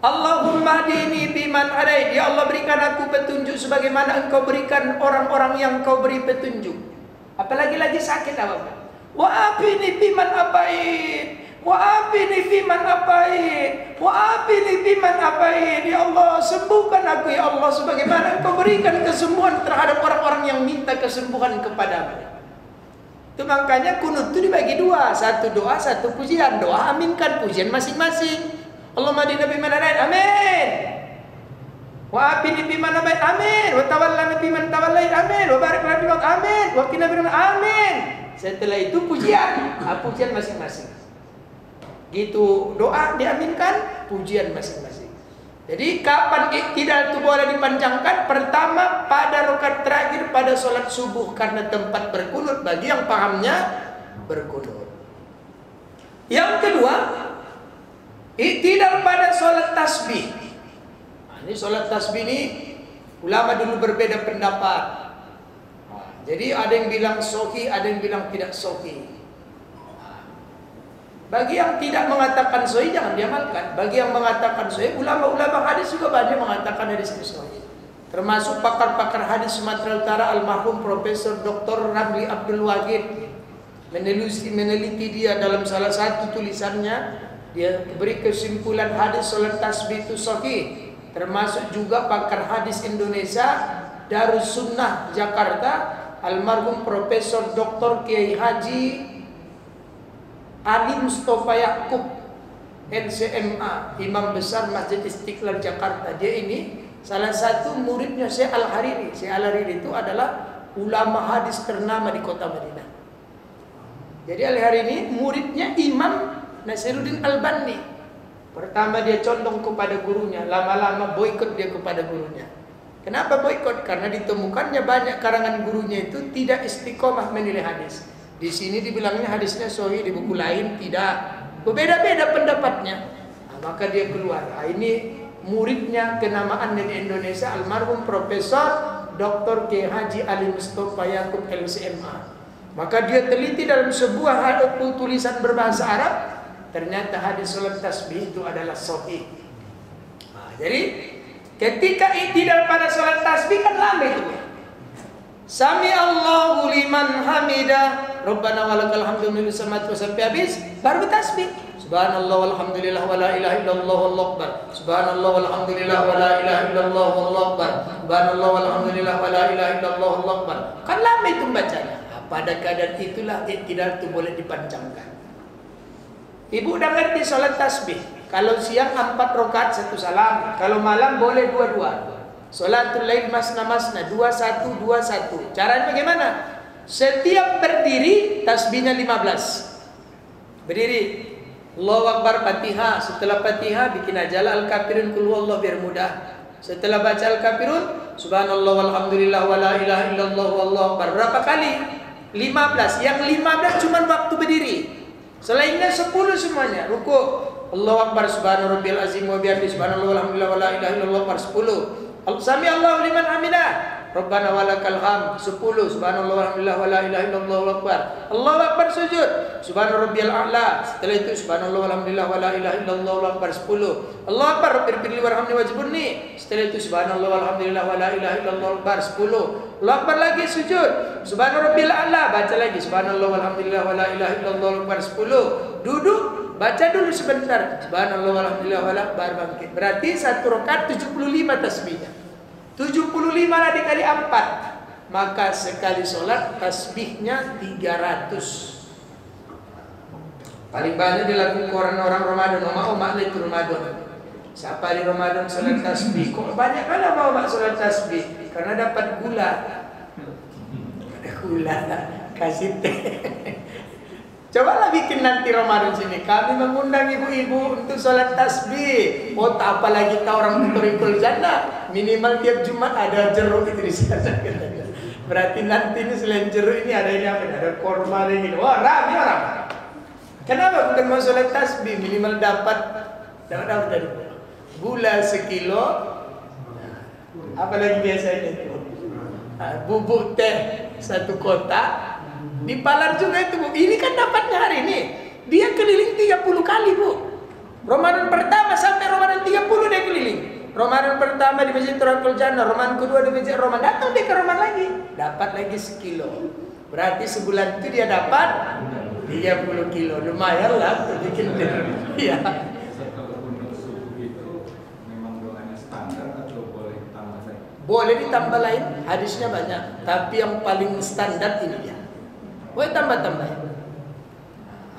Allahumma hdini biman hadait. Ya Allah berikan aku petunjuk sebagaimana engkau berikan orang-orang yang kau beri petunjuk. Apalagi lagi sakit apa? Wa afini biman abait. Wa afini biman abait. Wa afini biman abait. Ya Allah sembuhkan aku ya Allah sebagaimana engkau berikan kesembuhan terhadap orang-orang yang minta kesembuhan kepadamu. Itu makanya kunut itu dibagi dua, satu doa, satu pujian. Doa aminkan, pujian masing-masing. Allahumma di nabi mana lain, amin. Wa afini fi man abait, amin. Wa tawallana fi man tawallait, amin. Wa barik lana fi man, amin. Wa qina birman, amin. Setelah itu pujian, pujian masing-masing. Gitu, doa diaminkan, pujian masing-masing. Jadi kapan iktidal itu boleh dipanjangkan? Pertama pada rakaat terakhir pada sholat subuh, karena tempat berkunut bagi yang pahamnya berkunut. Yang kedua, iktidal pada sholat tasbih. Nah, ini sholat tasbih ini ulama dulu berbeda pendapat. Jadi ada yang bilang sahih, ada yang bilang tidak sahih. Bagi yang tidak mengatakan sahih jangan diamalkan. Bagi yang mengatakan sahih, ulama-ulama hadis juga banyak mengatakan hadis itu sahih. Termasuk pakar-pakar hadis Sumatera Utara almarhum Profesor Dr. Ramli Abdul Wahid meneliti dia dalam salah satu tulisannya, dia beri kesimpulan hadis salat tasbih itu sahih. Termasuk juga pakar hadis Indonesia Darus Sunnah Jakarta almarhum Profesor Dr. Kiai Haji Ali Mustafa Yakub NCMA, Imam Besar Masjid Istiqlal Jakarta. Dia ini salah satu muridnya Syekh Al-Hariri. Syekh Al-Hariri itu adalah ulama hadis ternama di kota Madinah. Jadi Al-Hariri ini muridnya Imam Nasiruddin Albani. Pertama dia condong kepada gurunya, lama-lama boikot dia kepada gurunya. Kenapa boikot? Karena ditemukannya banyak karangan gurunya itu tidak istiqomah menilai hadis. Di sini dibilangnya hadisnya sahih, di buku lain tidak. Berbeda-beda pendapatnya. Nah, maka dia keluar. Nah, ini muridnya kenamaan di Indonesia almarhum Profesor Dr. Kiai Haji Ali Mustafa Yakub LCMA. Maka dia teliti dalam sebuah tulisan berbahasa Arab, ternyata hadis salat tasbih itu adalah sahih. Nah, jadi ketika iktidal pada salat tasbih kan lama itu. Sami Allahu liman hamidah, Rabbana walakal hamdu min samawati sampai habis baru tasbih. Subhanallah walhamdulillah wala ilaha illallah wallahu akbar. Subhanallah walhamdulillah wala ilaha illallah wallahu akbar. Subhanallah walhamdulillah wala ilaha illallah wallahu akbar. Kan lama itu bacanya. Pada keadaan itulah iktidal itu boleh dipanjangkan. Ibu udah ngerti salat tasbih. Kalau siang 4 rakaat 1 salam, kalau malam boleh 2-2. Salatul lail masna-masna 2-1-2-1. Caranya bagaimana? Setiap berdiri tasbihnya 15. Berdiri. Allahu Akbar Fatihah. Setelah Fatihah bikin ajalah Al-Kafirun qul huwallahu biar mudah. Setelah baca Al-Kafirun subhanallah walhamdulillah wala ilaha illallah wallahu akbar. Berapa kali? 15. Yang 15 cuma waktu berdiri. Selainnya 10 semuanya. Ruku. Allahu Akbar subhana rabbiyal azim wa bihamdihi subhanallah walhamdulillah wala ilaha illallah 10. Sami Allahu liman hamidah. Rabbana walakal hamd 10. Subhanallah walhamdulillah wala ilaha illallah wallahu akbar. Allahu akbar sujud. Subhana rabbiyal a'la. Setelah itu subhanallah walhamdulillah wala ilaha illallah wallahu akbar 10. Allahu akbar rabbil warhamni wajibni. Setelah itu subhanallah walhamdulillah wala ilaha illallah wallahu akbar 10. Allahu akbar lagi sujud. Subhana rabbil a'la. Baca lagi subhanallah walhamdulillah wala ilaha illallah wallahu akbar 10. Duduk. Baca dulu sebentar. Subhanallah walhamdulillah wala baru bangkit. Berarti 1 rakaat 75 tasbihnya. 75 lah dikali 4. Maka sekali sholat tasbihnya 300. Paling banyak dilakukan orang Ramadan. Oma-oma itu Ramadan. Siapa di Ramadan sholat tasbih? Kok banyak kan oma-oma sholat tasbih? Karena dapat gula. Ada gula. Kasih teh. Cobalah bikin nanti Ramadan sini. Kami mengundang ibu-ibu untuk sholat tasbih. Oh, tak apalagi kita orang Torikul Jannah. Minimal tiap Jumat ada jeruk itu di sana. Berarti nanti ini selain jeruk ini ada ini apa? Ada korma ini. Wah, rame orang. Kenapa bukan mau sholat tasbih? Minimal dapat tadi gula sekilo. Apalagi biasanya itu bubuk teh 1 kotak. Di Palar juga itu Bu. Ini kan dapatnya hari ini. Dia keliling 30 kali Bu. Ramadan pertama sampai Ramadan 30 dia keliling. Ramadan pertama di Masjid Torikul Jannah, Ramadan kedua di Masjid Roman, datang dia ke Roman lagi, dapat lagi sekilo. Berarti sebulan itu dia dapat 30 kilo. Lumayan lah untuk bikin ya. Kalau untuk subuh itu memang doanya standar atau boleh ditambah lagi? Boleh ditambah lain, hadisnya banyak. Tapi yang paling standar ini dia. boleh tambah-tambah.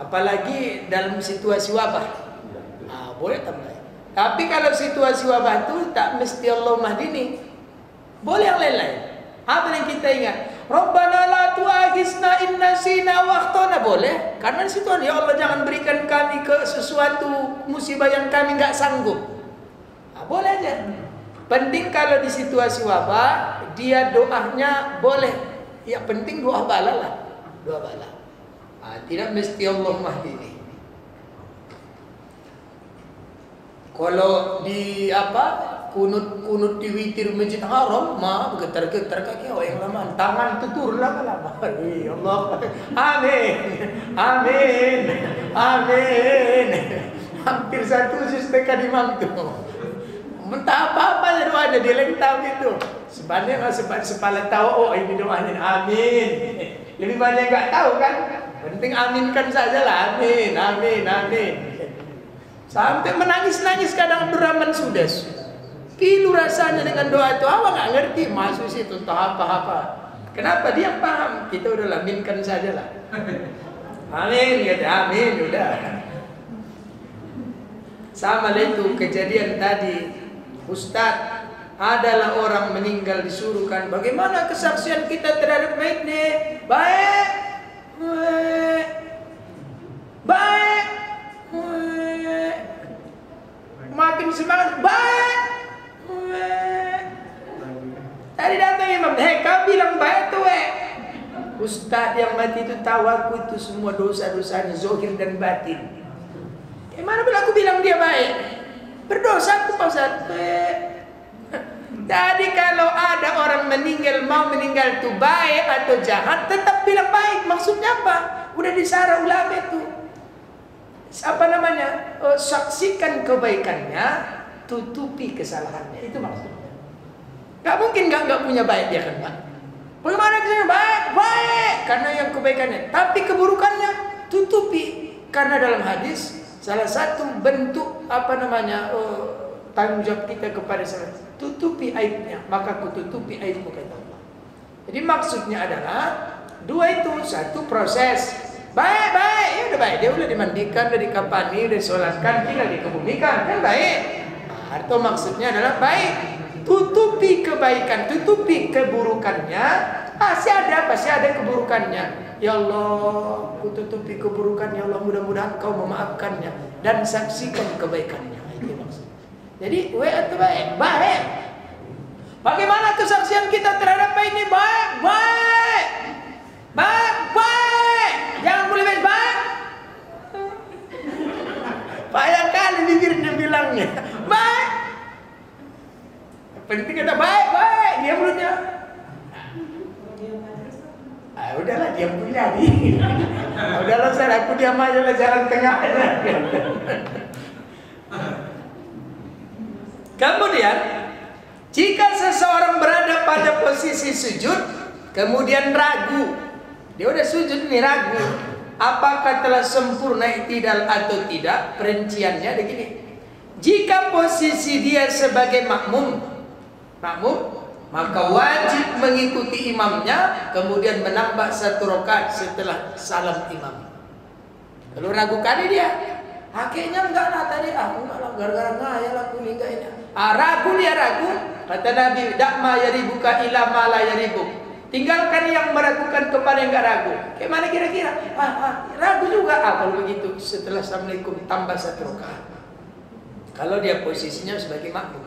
Apalagi dalam situasi wabah, boleh tambah. Tapi kalau situasi wabah itu tak mesti Allahumma hdini, boleh yang lain-lain. Apa yang kita ingat? Rabbana la tu'akhizna in nasina wa akhtana, boleh. Karena di situ ya Allah jangan berikan kami ke sesuatu musibah yang kami nggak sanggup. Boleh aja. Penting kalau di situasi wabah dia doanya boleh. Ya penting doa bala lah. Doa bala. Tidak mesti Allahumma hdini. Kalau di kunut di witir Masjid Haram getar-getar kaki yang lama, tangan tutur lama-lama. Allah, amin, amin, amin. Hampir satu setengah imam tu. Mentah apa-apa doanya dia lagi tahu itu. Sebenarnya sepala tahu ini doanya amin. Lebih banyak nggak tahu kan? Penting aminkan saja lah, amin, amin, amin. Sampai menangis-nangis kadang Abdurrahman Sudes. Pilu rasanya dengan doa itu, awak nggak ngerti masuk situ entah apa-apa. Kenapa dia paham? Kita udah laminkan saja lah. Amin, kata amin, udah. Sama lah itu kejadian tadi, Ustadz adalah orang meninggal disuruhkan. Bagaimana kesaksian kita terhadap mayit nih? Baik, baik, makin semangat, baik. Tadi datang imam, kau bilang baik tuh Ustadz yang mati itu tahu aku itu semua dosa-dosanya zahir dan batin. Gimana bila aku bilang dia baik? Berdosa aku Pak Ustadz. Tadi kalau ada orang meninggal mau meninggal itu baik atau jahat tetap bilang baik. Maksudnya apa? Udah disarah ulama itu. Apa namanya? Saksikan kebaikannya, tutupi kesalahannya. Itu maksudnya. Gak mungkin gak punya baik dia kan Pak. Bagaimana kesalahannya? Baik, baik. Karena yang kebaikannya. Tapi keburukannya tutupi. Karena dalam hadis salah satu bentuk tanggung jawab kita kepada salah, tutupi aibnya, maka ku tutupi aibmu kata Allah. Jadi maksudnya adalah dua itu, satu proses baik, ya udah baik, dia udah dimandikan, udah dikapani, udah disolatkan, tinggal dikebumikan, kan baik. Atau maksudnya adalah baik, tutupi kebaikan, tutupi keburukannya. Pasti ada keburukannya. Ya Allah, ku tutupi keburukan, ya Allah, mudah-mudahan kau memaafkannya dan saksikan kebaikannya. Itu maksudnya. Jadi atau baik, baik. Bagaimana kesaksian kita terhadap baik ini? Baik, baik, baik, baik. Jangan boleh baik. Payah kali bibirnya bilangnya baik. Penting kata baik, baik. Dia mulutnya. Udahlah diam pun jadi. Udahlah saya aku diam aja lah jalan tengah. Kemudian jika seseorang berada pada posisi sujud kemudian ragu, dia udah sujud nih ragu, apakah telah sempurna i'tidal atau tidak? Perinciannya begini. Jika posisi dia sebagai makmum, maka wajib mengikuti imamnya, kemudian menambah 1 rakaat setelah salam imam. Kalau ragu kali dia, kayaknya enggak lah tadi, enggak lah, gara-gara ngayal aku enggak ini. Ragu dia ragu, kata Nabi, dakma yaribuka ila ma la yaribuk. Tinggalkan yang meragukan kepada yang enggak ragu. Kayak mana kira-kira? Ragu juga. Kalau begitu setelah assalamualaikum tambah 1 rakaat. Kalau dia posisinya sebagai makmum.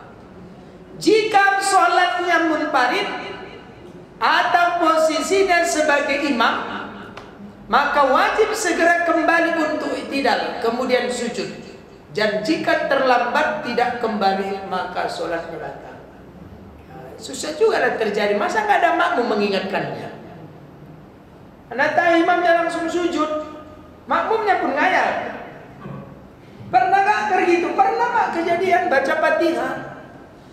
Jika sholatnya munfarid atau posisinya sebagai imam, maka wajib segera kembali untuk i'tidal, kemudian sujud. Dan jika terlambat tidak kembali, maka sholatnya batal. Susah juga lah terjadi. Masa nggak ada makmum mengingatkannya? Anda tahu imamnya langsung sujud, makmumnya pun ngayal. Pernah nggak gitu? Pernah nggak kejadian baca Fatihah?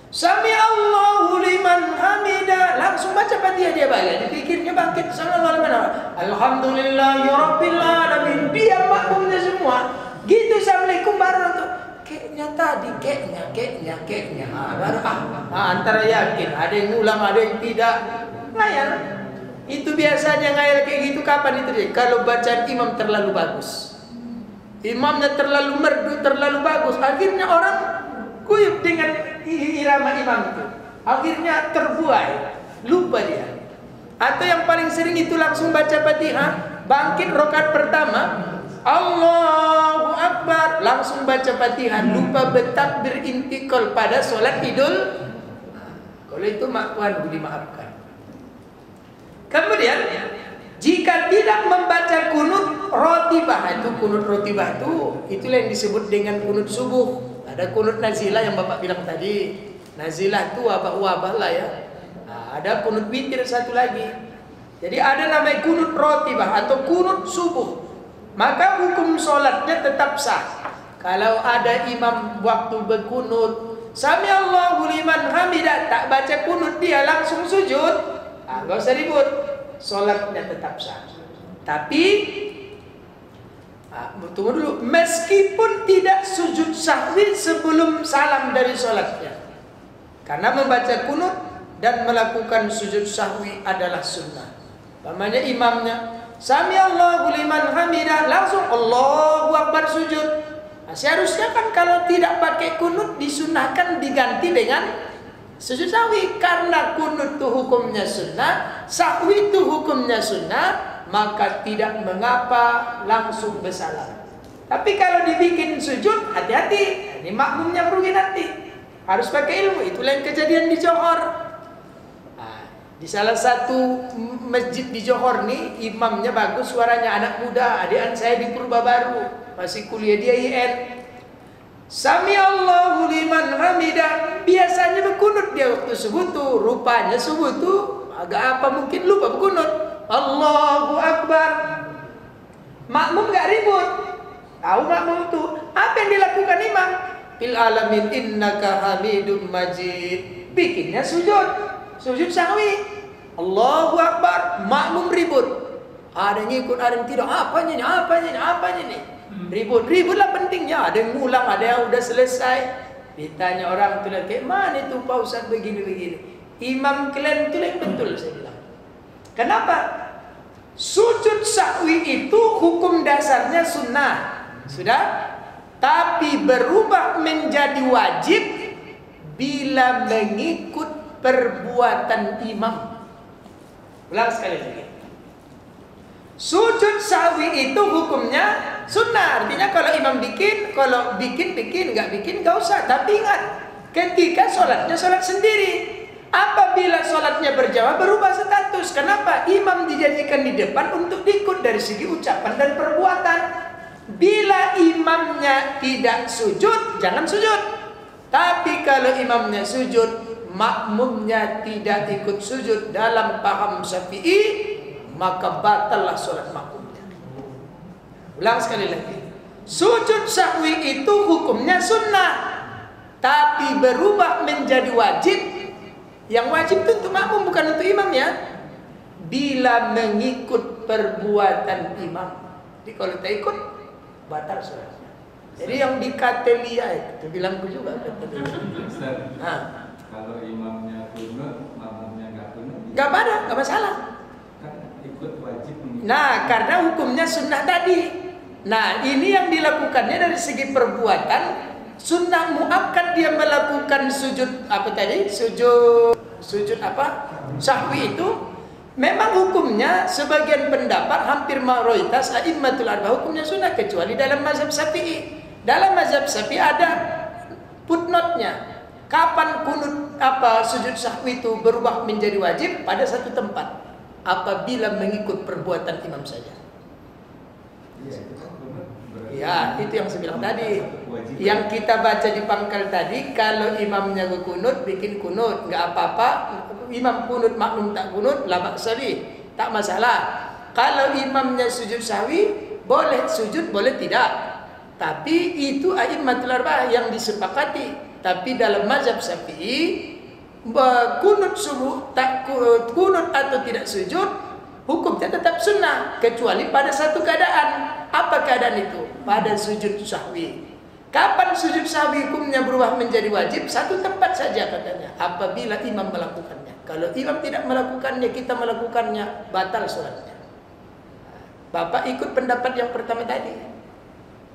Sami Allahu liman hamidah, langsung baca Fatihah dia balik, dipikirnya bangkit sallallahu alaihi wasallam. Alhamdulillahi rabbil alamin, dia makmumnya semua. Gitu assalamualaikum baru untuk kayaknya tadi kayaknya baru antara yakin, ada yang ulang, ada yang tidak. Ngayal. Itu biasanya ngayal kayak gitu kapan itu deh? Kalau bacaan imam terlalu bagus. Imamnya terlalu merdu, terlalu bagus. Akhirnya orang kuyup dengan irama imam itu. Akhirnya terbuai, lupa dia. Atau yang paling sering itu langsung baca Fatihah, bangkit rakaat pertama, Allahu Akbar, langsung baca Fatihah, lupa bertakbir intikal pada sholat Idul. Kalau itu makwan dimaafkan. Kemudian jika tidak membaca kunut rotibah, itu kunut rotibah itulah yang disebut dengan kunut subuh. Ada kunut nazilah yang Bapak bilang tadi. Nazilah itu wabah-wabah lah ya. Nah, ada kunut witir satu lagi. Jadi ada namanya kunut rotibah atau kunut subuh. Maka hukum sholatnya tetap sah. Kalau ada imam waktu berkunut, Sami Allahu liman hamidah, tak baca kunut dia langsung sujud, nggak usah ribut, sholatnya tetap sah. Tapi tunggu dulu, meskipun tidak sujud sahwi sebelum salam dari sholatnya, karena membaca kunut dan melakukan sujud sahwi adalah sunnah. Namanya imamnya Sami Allahu liman hamidah, langsung Allahu Akbar sujud. Nah, seharusnya kan kalau tidak pakai kunut disunahkan diganti dengan sujud sahwi. Karena kunut itu hukumnya sunnah, sahwi itu hukumnya sunnah, maka tidak mengapa langsung bersalam. Tapi kalau dibikin sujud, hati-hati, ini makmumnya rugi nanti. Harus pakai ilmu. Itulah yang kejadian di Johor. Di salah satu masjid di Johor nih, imamnya bagus, suaranya anak muda, adik saya di Purba Baru, masih kuliah di IAIN. Sami Allahu liman hamidah, biasanya berkunut dia waktu subuh tuh, rupanya subuh tuh agak apa mungkin lupa berkunut. Allahu Akbar. Makmum gak ribut. Tahu makmum tuh apa yang dilakukan imam? Fil alamin innaka hamidum majid. Bikinnya sujud. Sujud sahwi, Allahu Akbar, makmum ribut. Ada yang ikut, ada yang tidak. Apanya nih? Ributlah pentingnya. Ada yang ngulang, ada yang udah selesai. Ditanya orang itu kayak mana itu Pak Ustaz begini. Imam kalian itu yang betul saya bilang. Kenapa? Sujud sahwi itu hukum dasarnya sunnah, sudah. Tapi berubah menjadi wajib bila mengikut perbuatan imam. Ulang sekali lagi. Sujud sahwi itu hukumnya sunnah. Artinya kalau imam bikin, nggak bikin nggak usah. Tapi ingat, ketika sholatnya sholat sendiri. Apabila sholatnya berjamaah berubah status. Kenapa? Imam dijadikan di depan untuk ikut dari segi ucapan dan perbuatan. Bila imamnya tidak sujud, jangan sujud. Tapi kalau imamnya sujud, makmumnya tidak ikut sujud dalam paham Syafi'i, maka batallah sholat makmumnya. Ulang sekali lagi. Sujud sahwi itu hukumnya sunnah, tapi berubah menjadi wajib. Yang wajib itu untuk makmum, bukan untuk imam ya. Bila mengikut perbuatan imam. Jadi kalau tak ikut, batal sholatnya. Jadi yang di Katelia itu bilangku juga Katelia. Kalau imamnya kunut, makmumnya nggak kunut, nggak masalah. Kan ikut wajib. Nah, karena hukumnya sunnah tadi. Nah, ini yang dilakukannya dari segi perbuatan sunnah muakkad. Dia melakukan sujud apa tadi? Sujud apa? Sahwi itu memang hukumnya sebagian pendapat hampir mayoritas a'immatul arba'ah hukumnya sunnah kecuali dalam mazhab Syafi'i. Dalam mazhab Syafi'i ada footnote-nya. Kapan kunut sujud sahwi itu berubah menjadi wajib? Pada satu tempat, apabila mengikut perbuatan imam saja. Ya, itu yang saya bilang tadi. Yang kita baca di pangkal tadi, kalau imamnya berkunut, bikin kunut, nggak apa-apa. Imam kunut, makmum tak kunut, la ba'sari, tak masalah. Kalau imamnya sujud sahwi, boleh sujud, boleh tidak. Tapi itu a'immatul arba'ah yang disepakati. Tapi dalam mazhab Syafi'i, kunut subuh, tak kunut atau tidak sujud, hukumnya tetap sunnah kecuali pada satu keadaan. Apa keadaan itu? Pada sujud sahwi. Kapan sujud sahwi hukumnya berubah menjadi wajib? Satu tempat saja katanya, apabila imam melakukannya. Kalau imam tidak melakukannya, kita melakukannya, batal sholatnya. Bapak ikut pendapat yang pertama tadi.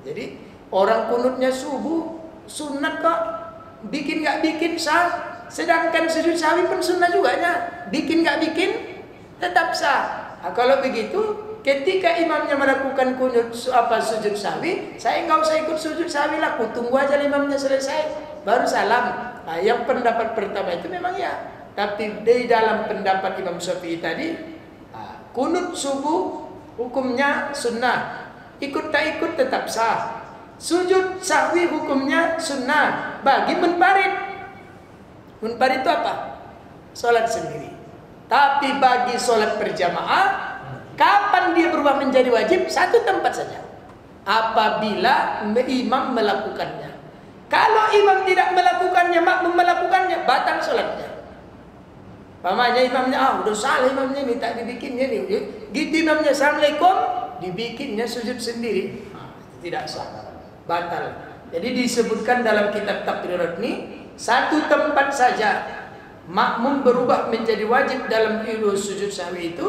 Jadi orang kunutnya subuh sunat kok, bikin nggak bikin sah. Sedangkan sujud sahwi pun sunnah juga nya. Bikin nggak bikin tetap sah. Nah, kalau begitu, ketika imamnya melakukan sujud sahwi, saya nggak usah ikut sujud sahwi lah. Tunggu aja imamnya selesai, baru salam. Nah, yang pendapat pertama itu memang ya. Tapi di dalam pendapat Imam Syafi'i tadi, kunut subuh hukumnya sunnah, ikut tak ikut tetap sah. Sujud sahwi hukumnya sunnah bagi munfarid. Munfarid itu apa? Sholat sendiri. Tapi bagi sholat berjamaah, kapan dia berubah menjadi wajib? Satu tempat saja, apabila imam melakukannya. Kalau imam tidak melakukannya, makmum melakukannya, batal sholatnya. Pamannya imamnya, udah salah imamnya, minta dibikinnya nih. Gitu imamnya, assalamualaikum, dibikinnya sujud sendiri. Tidak sah, batal. Jadi disebutkan dalam kitab Takrirat ini, satu tempat saja makmum berubah menjadi wajib dalam sujud sahwi itu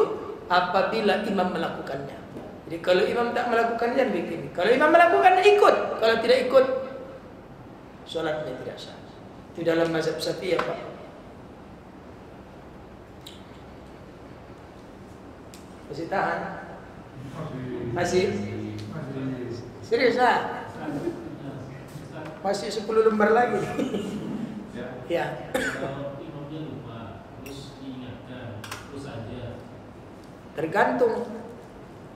apabila imam melakukannya. Jadi kalau imam tak melakukannya, bikin. Kalau imam melakukannya, ikut. Kalau tidak ikut, sholatnya tidak sah. Itu dalam mazhab Syafi'i, Pak. Masih tahan? Masih? Serius lah? Masih 10 lembar lagi. Ya. Kalau imamnya lupa, terus diingatkan, terus aja. Tergantung.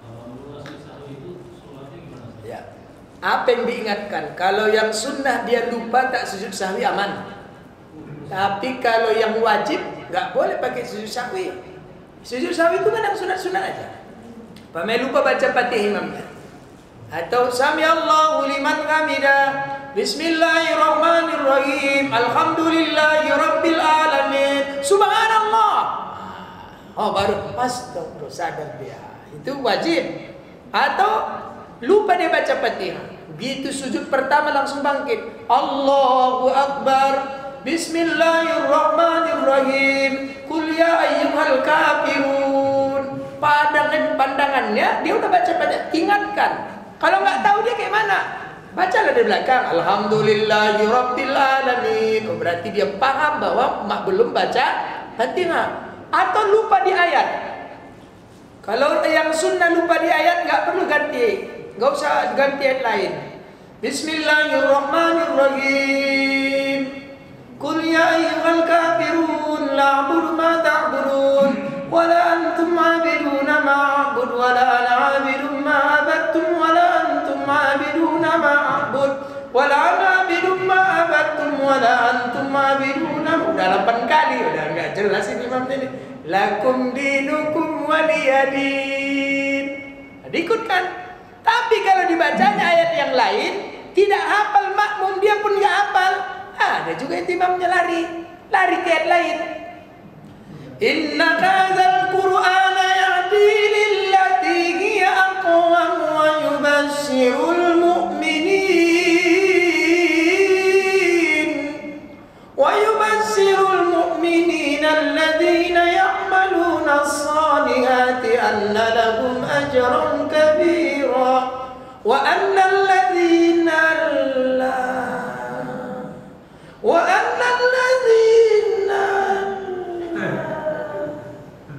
Kalau mengulas sahwi itu sholatnya gimana? Ya. Apa yang diingatkan? Kalau yang sunnah dia lupa tak sujud sahwi aman. Tapi kalau yang wajib nggak boleh pakai sujud sahwi. Sujud sahwi itu kan yang sunat-sunat aja. Pamai lupa baca Fatihah imamnya. Atau sami Allahu liman hamidah. Bismillahirrahmanirrahim. Alhamdulillahi rabbil alamin. Subhanallah. Oh, baru astagfirullah, sadar dia. Itu wajib. Atau lupa dia baca Fatihah. Begitu sujud pertama langsung bangkit. Allahu akbar. Bismillahirrahmanirrahim. Qul ya ayyuhal kafirun. Pandangannya dia udah baca Fatihah. Ingatkan. Kalau nggak tahu dia kayak mana? Bacalah di belakang, Alhamdulillahi rabbil alamin. Oh, berarti dia paham bahwa belum baca Fatihah. Atau lupa di ayat. Kalau yang sunnah lupa di ayat, nggak perlu ganti, nggak usah ganti ayat lain. Bismillahirrahmanirrahim. Qul ya ayyuhal kafirun la a'budu ma ta'budun wa la antum 'abiduna ma a'budu wa la ana 'abidun ma abattum wa la antum 'abiduna ma a'bud wa la ana 'abidun ma abattum wa la antum 'abiduna. Udah 8 kali, udah enggak jelas ini imam ini. Lakum dinukum waliyadin. Diikutkan. Tapi kalau dibacanya ayat yang lain, tidak hafal makmum, dia pun enggak hafal. Ada juga imamnya lari ke ayat lain. Inna hadzal qur'ana yahdi lillati hiya aqwam wa yubasyirul mu'minin alladhina ya'maluna as-salihati anna lahum ajran kabira wa anna alladhina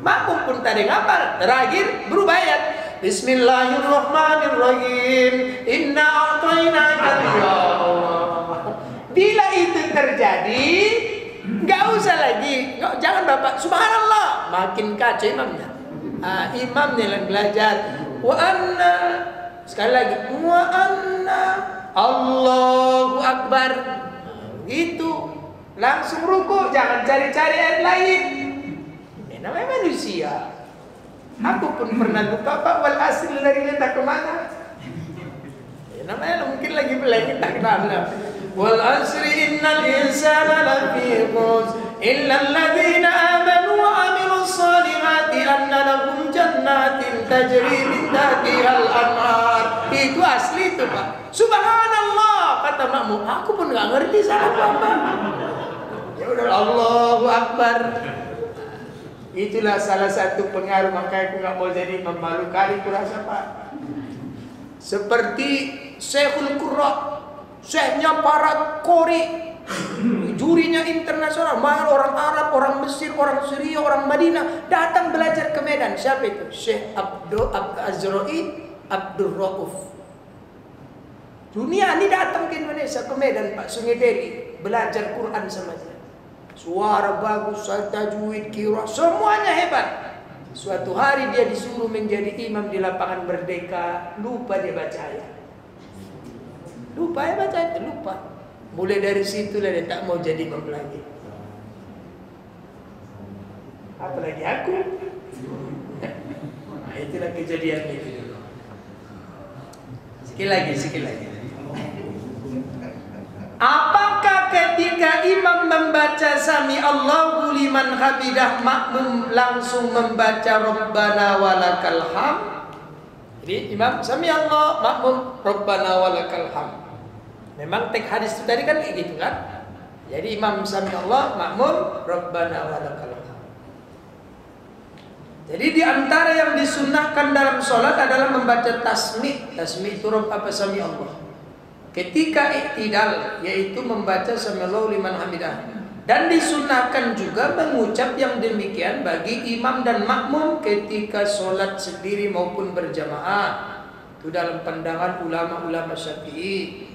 makmum pun tadi ngapal. Terakhir berubah ayat. Bismillahirrahmanirrahim. Inna a'tainaka ya Allah. Bila itu terjadi, nggak usah lagi, jangan bapak subhanallah, makin kacau imamnya. Imamnya yang belajar. Wa anna, sekali lagi, wa anna Allahu akbar. Itu langsung ruku, jangan cari-cari ayat lain. Namanya manusia. Aku pun pernah lupa Pak, wal asri lari letak kemana? Namanya mungkin lagi belajar tak kenal. Wal asri innal insana lafi khusr illa alladhina amanu wa amilus solihati anna lahum jannatin tajri min tahtiha al-anhar. Itu asli itu Pak. Subhanallah kata makmum. Aku pun nggak ngerti salah apa. Ya udah Allahu akbar. Itulah salah satu pengaruh, makanya aku nggak mau jadi imam, malu kali kurasa Pak. Seperti Syekhul Qurra, syekhnya para qori, jurinya internasional, orang Arab, orang Mesir, orang Syria, orang Madinah datang belajar ke Medan. Siapa itu? Syekh Abdul Azra'i Abdul Rauf. Dunia ini datang ke Indonesia, ke Medan Pak, Sungai Deli, belajar Quran sama dia. Suara bagus, tajwid, qiraah, semuanya hebat. Suatu hari dia disuruh menjadi imam di lapangan Merdeka, lupa dia baca ayat. Lupa ya baca ayat, lupa. Mulai dari situlah dia tak mau jadi imam lagi. Apalagi aku. Nah, itulah kejadian itu. Sekali lagi. Apakah ketika imam membaca Sami Allahu liman hamidah, makmum langsung membaca Rabbana walakal hamd? Jadi imam Sami Allah, makmum Rabbana walakal hamd. Memang teks hadis itu tadi kan kayak gitu kan? Jadi imam Sami Allah, makmum Rabbana walakal hamd. Jadi di antara yang disunnahkan dalam sholat adalah membaca tasmi'. Tasmi' itu Rabb Sami Allah. Ketika iktidal, yaitu membaca Samiallahu liman hamidah. Dan disunnahkan juga mengucap yang demikian bagi imam dan makmum ketika sholat sendiri maupun berjamaah. Itu dalam pandangan ulama-ulama Syafi'i.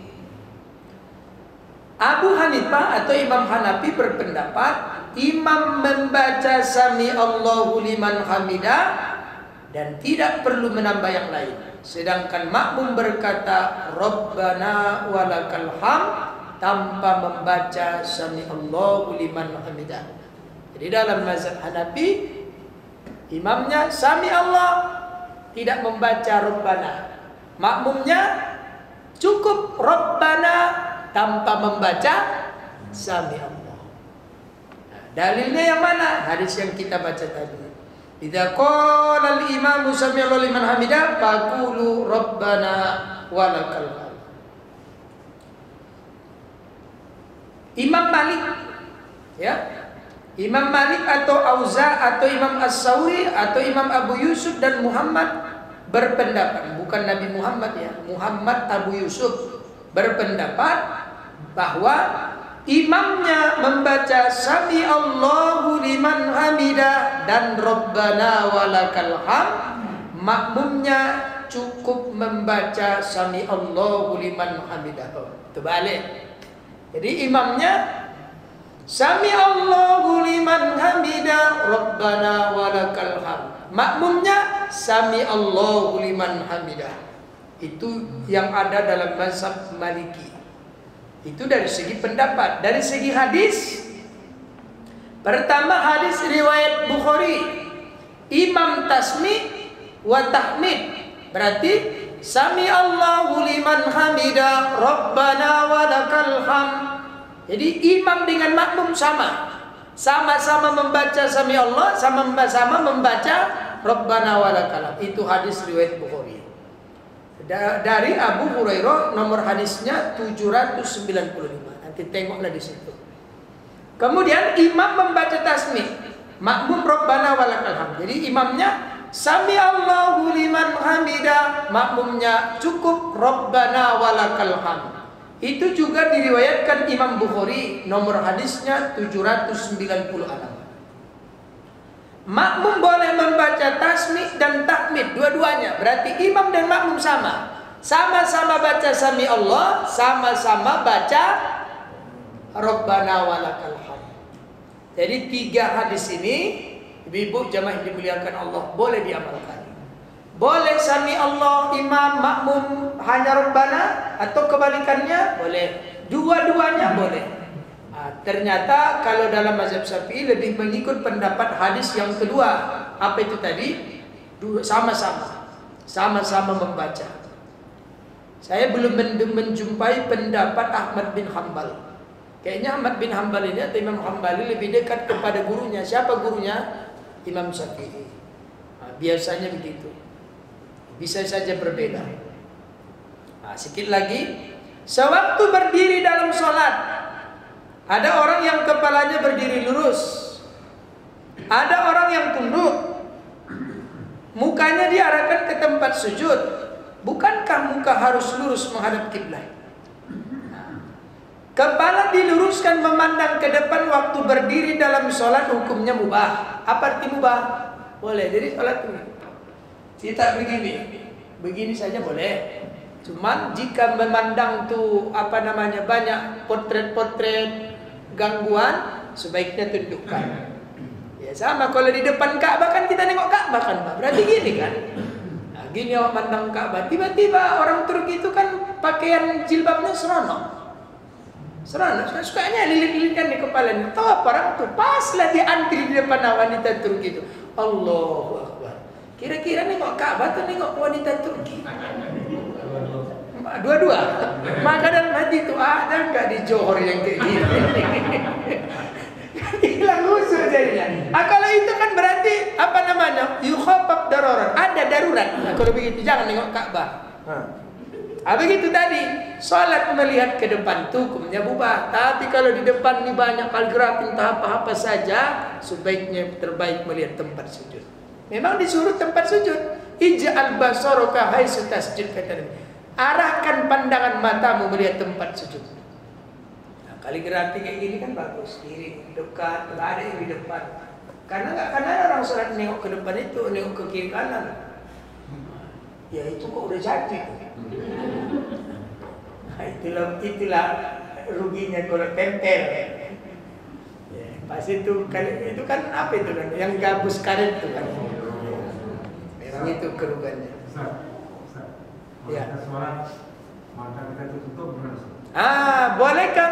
Abu Hanifah atau Imam Hanafi berpendapat imam membaca Sami Allahu liman hamidah dan tidak perlu menambah yang lain. Sedangkan makmum berkata Rabbana walakal hamd tanpa membaca Sami Allahu liman hamidah. Jadi dalam mazhab Hanafi, imamnya Sami Allah, tidak membaca Rabbana. Makmumnya cukup Rabbana tanpa membaca Sami Allah. Nah, dalilnya yang mana? Hadis yang kita baca tadi. Idza qala al-imamu sami Allahu liman hamidah faqulu Rabbana walakal hamd. Imam Malik, ya, Imam Malik atau Auza atau Imam As-Sauri atau Imam Abu Yusuf dan Muhammad berpendapat, bukan Nabi Muhammad ya, Muhammad Abu Yusuf berpendapat bahwa imamnya membaca Sami Allahu liman hamidah dan Rabbana walakal hamd, makmumnya cukup membaca Sami Allahu liman hamidah. Terbalik. Jadi imamnya Sami Allahu liman hamidah Rabbana walakal hamd, makmumnya Sami Allahu liman hamidah. Itu yang ada dalam mazhab Maliki. Itu dari segi pendapat. Dari segi hadis, pertama hadis riwayat Bukhari, imam tasmi wa tahmid, berarti Sami Allahu liman hamidah Rabbana walakal hamd. Jadi imam dengan makmum sama-sama membaca Sami Allah, sama-sama membaca Rabbana walakal hamd. Itu hadis riwayat Bukhari. Dari Abu Hurairah, nomor hadisnya 795. Nanti tengoklah di situ. Kemudian imam membaca tasmi', makmum Rabbana walakal hamd. Jadi imamnya Sami Allahu liman hamidah, makmumnya cukup Rabbana walakal hamd. Itu juga diriwayatkan Imam Bukhari, nomor hadisnya 796. Makmum boleh membaca tasmi' dan tahmid, dua-duanya. Berarti imam dan makmum sama-sama baca Sami Allah, sama-sama baca Rabbana walakal hamd. Jadi 3 hadis ini, ibu-ibu jamaah yang dimuliakan Allah, boleh diamalkan. Boleh Sami Allah imam, makmum hanya Rabbana, atau kebalikannya boleh. Dua-duanya boleh. Ternyata kalau dalam mazhab Syafi'i lebih mengikut pendapat hadis yang kedua. Apa itu tadi? Sama-sama membaca. Saya belum menjumpai pendapat Ahmad bin Hanbal. Kayaknya Ahmad bin Hanbal ini atau Imam Hanbali lebih dekat kepada gurunya. Siapa gurunya? Imam Syafi'i. Biasanya begitu. Bisa saja berbeda. Sedikit lagi. Sewaktu berdiri dalam sholat, ada orang yang kepalanya berdiri lurus. Ada orang yang tunduk, mukanya diarahkan ke tempat sujud. Bukankah muka harus lurus menghadap kiblat? Kepala diluruskan memandang ke depan waktu berdiri dalam sholat, hukumnya mubah. Apa arti mubah? Boleh. Jadi sholat itu kita begini saja boleh. Cuman jika memandang tuh banyak potret-potret gangguan, sebaiknya tundukkan. Ya sama kalau di depan Ka'bah kan kita nengok Ka'bah kan, Pak. Berarti gini kan. Nah, gini awak mandang Ka'bah, tiba-tiba orang Turki itu kan pakaian jilbabnya seronok. Sukanya lilit-lilitkan di kepalanya. Tahu apa orang tuh? Paslah dia antri di depan wanita Turki itu. Allahu Akbar. Kira-kira nengok Ka'bah atau nengok wanita Turki? Dua-dua. Maka dalam hati itu ada nggak di Johor yang kayak gini? Hilang khusus jadinya. Kalau itu kan berarti yukhafaf darurat. Ada darurat. Kalau begitu jangan nengok Ka'bah. Begitu tadi, salat melihat ke depan itu hukumnya mubah. Tapi kalau di depan ini banyak kaligrafi entah apa-apa saja, sebaiknya terbaik melihat tempat sujud. Memang disuruh tempat sujud. Ij'al basaraka haitsu tasjud, kata Nabi. Arahkan pandangan matamu melihat tempat sujud. Nah, kaligrafi kayak gini kan bagus, kiri, dekat, nggak ada yang di depan. Karena ada orang sholat nengok ke depan itu, nengok ke kiri kanan. Ya itu kok udah jadi. Nah, itulah ruginya kalau tempel. Ya, pas itu kan apa itu kan? Yang gabus karet itu kan. Memang itu kerugiannya. Ya. Mata kita tutup benar. Bolehkah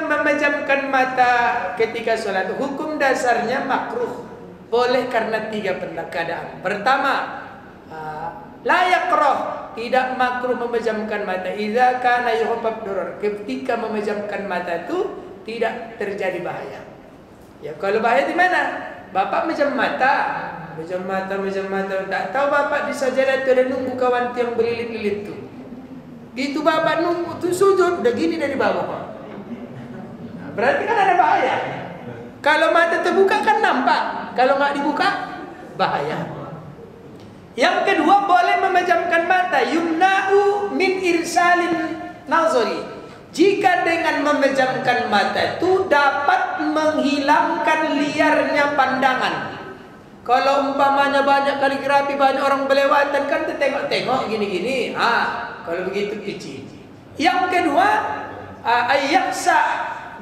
memejamkan mata ketika sholat? Hukum dasarnya makruh. Boleh karena 3 keadaan. Pertama, la yakrah, tidak makruh memejamkan mata. Idza kana yukhafaf darurat. Ketika memejamkan mata itu tidak terjadi bahaya. Ya kalau bahaya di mana? Bapak memejam mata. Tak tahu bapak di sajadah itu ada nunggu kawan yang berlilit-lilit tuh. Gitu bapak nunggu tuh sujud udah gini dari bawah. Nah, berarti kan ada bahaya. Kalau mata terbuka kan nampak, kalau nggak dibuka bahaya. Yang kedua, boleh memejamkan mata. Yumna'u min irsalin nazari. Jika dengan memejamkan mata itu dapat menghilangkan liarnya pandangan. Kalau umpamanya banyak kaligrafi, banyak orang berlewatan kan tengok-tengok gini-gini. Kalau begitu pici. Yang kedua, ayaksa,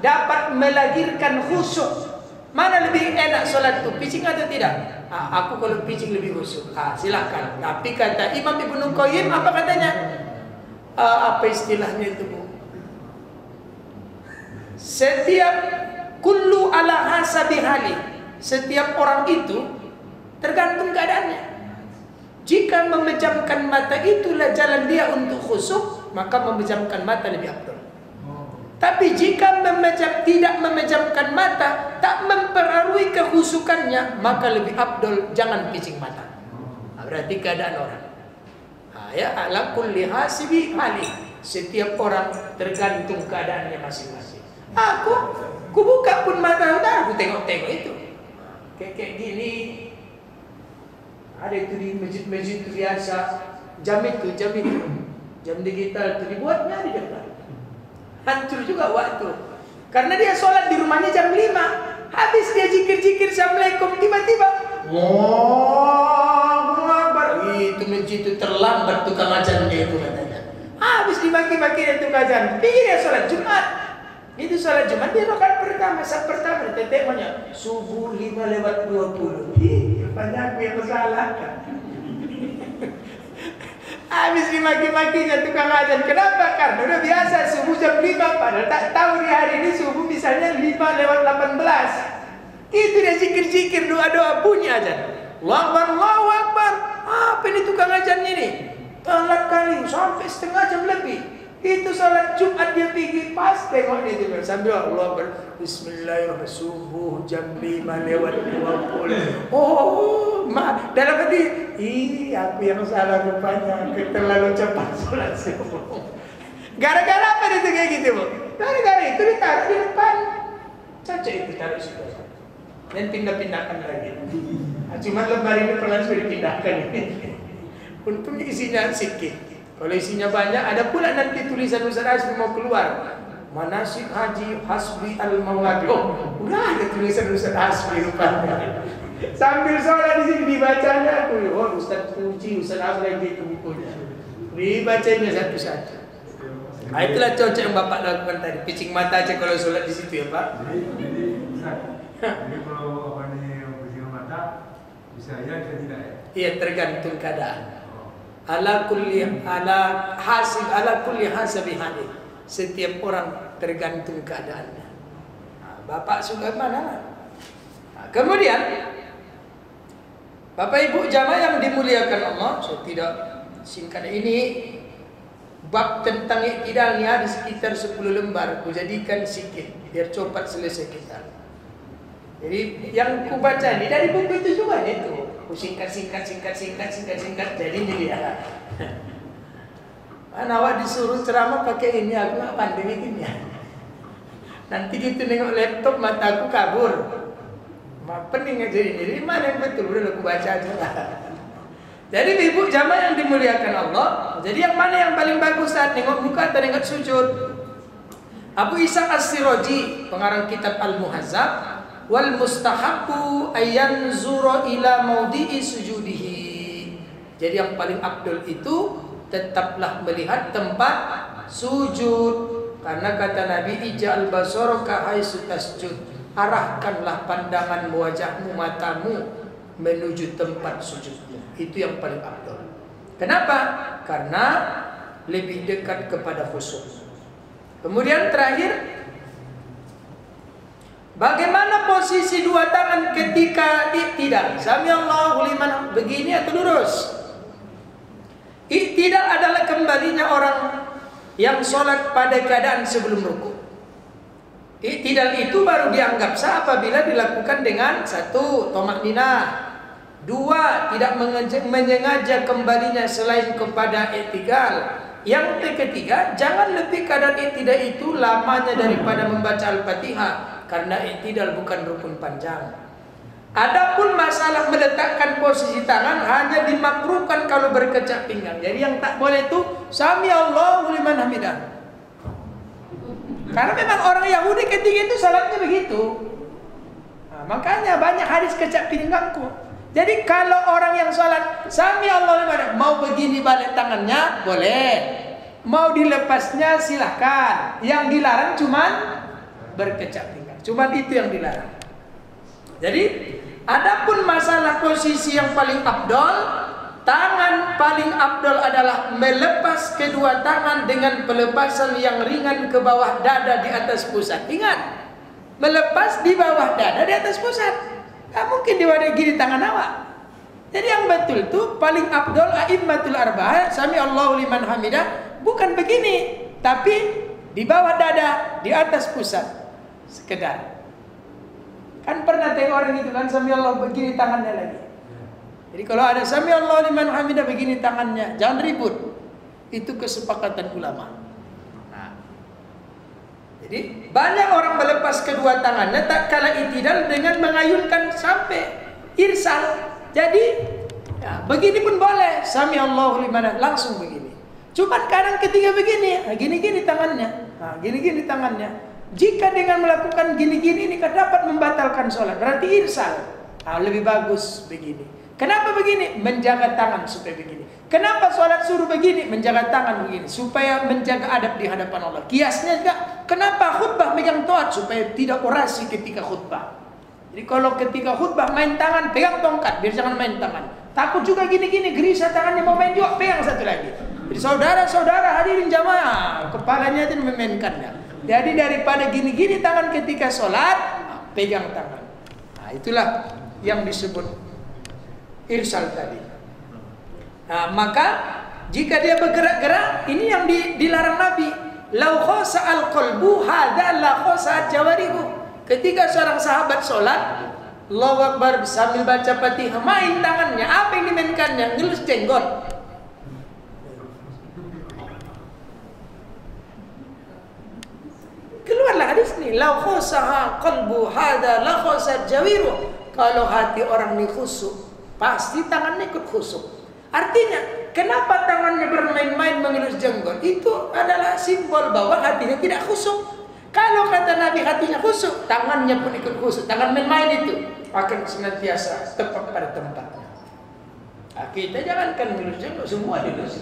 dapat melahirkan khusyuk. Mana lebih enak sholat itu, pitching atau tidak? Aku kalau pitching lebih khusyuk. Silakan. Tapi kata Imam Ibnu Qayyim, apa katanya? Apa istilahnya itu, Bu? Setiap kullu ala hasabi hali. Setiap orang itu tergantung keadaannya. Jika memejamkan mata itulah jalan dia untuk khusyuk, maka memejamkan mata lebih afdal. Tapi jika tidak memejamkan mata, tak mempengaruhi kekhusyukannya, maka lebih afdal jangan pising mata. Berarti keadaan orang. Ya ala kulli hasibi hali. Setiap orang tergantung keadaannya masing-masing. Aku buka pun mata, aku tengok-tengok itu. Kayak gini. Ada itu di masjid-masjid biasa, jam digital itu dibuatnya di depan. Hancur juga waktu. Karena dia sholat di rumahnya jam 5. Habis dia zikir-zikir Assalamualaikum, tiba-tiba Allahu Akbar. Itu masjid itu terlambat tukang azan dia itu katanya. Habis dimaki-maki dia tukang azan. Pikir dia sholat Jumat. Itu sholat Jumat dia rakaat pertama, saat pertama tetemanya subuh 5:20. Banyak aku yang kesalahan. Habis dimaki-makinya tukang azan. Kenapa? Karena udah biasa subuh jam 5. Padahal tak tahu di hari ini subuh misalnya 5:18. Itu dia zikir-zikir, doa-doa, bunyi azan. Allahu Akbar, Allahu Akbar. Apa ini tukang azannya ini? Telat kali, sampai setengah jam lebih. Itu salat Jumat dia pergi pas tengok dia juga sambil Allah Bismillahirrahmanirrahim, subuh jam 5:20. Dalam hati, aku yang salah rupanya, terlalu cepat salat subuh. Gara-gara apa dia kayak gitu, Bu? Gara-gara itu ditaruh di depan. Caca itu taruh situ. dan pindah-pindahkan lagi. Nah, cuma lembar ini pernah sudah dipindahkan ini. Untungnya isinya sedikit. Kalau isinya banyak, ada pula nanti tulisan Ustaz Hasbi mau keluar. Manasik Haji Hasbi Al-Mawadi. Oh, udah ada tulisan Ustaz Hasbi rupanya. Sambil sholat di sini dibacanya aku. Oh, Ustaz puji, Ustaz Hasbi lagi itu bukunya. Dibacanya satu-satu. Nah, itulah cocok yang Bapak lakukan tadi. Picing mata aja kalau sholat di situ ya Pak. Jadi kalau apa nih picing mata bisa aja tidak ya? Iya, tergantung keadaan. Ala kulli hasabi hali. Setiap orang tergantung keadaannya. Nah, Bapak suka mana? Nah, kemudian Bapak Ibu jamaah yang dimuliakan Allah, saya tidak singkat ini bab tentang iktidal ini ada sekitar 10 lembar. Aku jadikan sikit biar cepat selesai kita. Jadi yang ku baca ini dari buku itu juga itu. Aku singkat. Jadi ini dia. Mana awak disuruh ceramah pakai ini, aku nggak pandai bikin ya. Nanti gitu nengok laptop mata aku kabur. Pening aja ini. Jadi mana yang betul udah aku baca aja lah. Jadi ibu jamaah yang dimuliakan Allah. Jadi yang mana yang paling bagus saat nengok muka atau nengok sujud? Abu Ishaq As-Siraji pengarang kitab Al-Muhazzab. Wal mustahabbu ayyan zura ila maudhi'i sujudihi. Jadi yang paling afdal itu tetaplah melihat tempat sujud, karena kata Nabi ij'al basaraka haitsu tasjud. Arahkanlah pandangan wajahmu, matamu menuju tempat sujudmu. Itu yang paling afdal. Kenapa? Karena lebih dekat kepada khusyuk. Kemudian terakhir, bagaimana posisi dua tangan ketika iktidal? Samiallahu liman begini atau lurus? Iktidal adalah kembalinya orang yang sholat pada keadaan sebelum ruku. Iktidal itu baru dianggap sah apabila dilakukan dengan 1. Tamakninah, 2. Tidak menyengaja kembalinya selain kepada i'tidal. Yang ketiga, jangan lebih keadaan iktidal itu lamanya daripada membaca Al-Fatihah, karena iktidal bukan rukun panjang. Adapun masalah meletakkan posisi tangan hanya dimakruhkan kalau berkecak pinggang. Jadi yang tak boleh itu Sami Allahu liman hamidah. Karena memang orang Yahudi ketika itu salatnya begitu. Nah, makanya banyak hadis kecak pinggangku. Jadi kalau orang yang salat Sami Allahu liman hamidah, mau begini balik tangannya boleh, mau dilepasnya silahkan. Yang dilarang cuman berkecak pinggang. Cuman itu yang dilarang. Jadi adapun masalah posisi yang paling afdol, tangan paling afdol adalah melepas kedua tangan dengan pelepasan yang ringan ke bawah dada di atas pusat. Ingat, melepas di bawah dada di atas pusat. Gak mungkin diwadah gini tangan awak. Jadi yang betul itu paling afdol a'immatul arba'ah, Sami Allahu liman hamidah, bukan begini, tapi di bawah dada di atas pusat. Sekedar. Kan pernah tengok orang itu kan Sami Allah begini tangannya lagi. Jadi kalau ada Sami Allah liman hamidah begini tangannya, jangan ribut. Itu kesepakatan ulama. Nah, jadi banyak orang melepas kedua tangannya tak kala i'tidal dengan mengayunkan sampai irsal. Jadi ya, begini pun boleh. Sami Allah liman hamidah langsung begini. Cuman kadang ketika begini, gini-gini tangannya. Nah, gini-gini tangannya. Jika dengan melakukan gini-gini ini dapat membatalkan sholat, berarti irsal. Lebih bagus begini. Kenapa begini? Menjaga tangan supaya begini. Kenapa sholat suruh begini? Menjaga tangan begini, supaya menjaga adab di hadapan Allah. Kiasnya juga, kenapa khutbah megang toat? Supaya tidak orasi ketika khutbah. Jadi kalau ketika khutbah main tangan, pegang tongkat, biar jangan main tangan. Takut juga gini-gini, gelisah tangannya mau main juga, pegang satu lagi. Jadi saudara-saudara hadirin jamaah, kepalanya itu memainkannya. Jadi daripada gini-gini tangan ketika sholat, pegang tangan. Nah, itulah yang disebut irsal tadi. Nah, maka jika dia bergerak-gerak, ini yang dilarang Nabi. Lau khosa al-qalbu hadza la khosa jawarihu. Ketika seorang sahabat sholat, Allahu Akbar sambil baca Fatihah, main tangannya, apa yang dimainkannya? Ngelus jenggot. Keluarlah hadis ini. ini. La khusaha qalbu hada la khusat jawiru. Kalau hati orang ini khusyuk, pasti tangannya ikut khusyuk. Artinya, kenapa tangannya bermain-main mengelus jenggot? Itu adalah simbol bahwa hatinya tidak khusyuk. Kalau kata Nabi hatinya khusyuk, tangannya pun ikut khusyuk. Tangan main-main itu akan senantiasa tepat pada tempatnya. Nah, kita jangankan mengelus jenggot, semua dilus.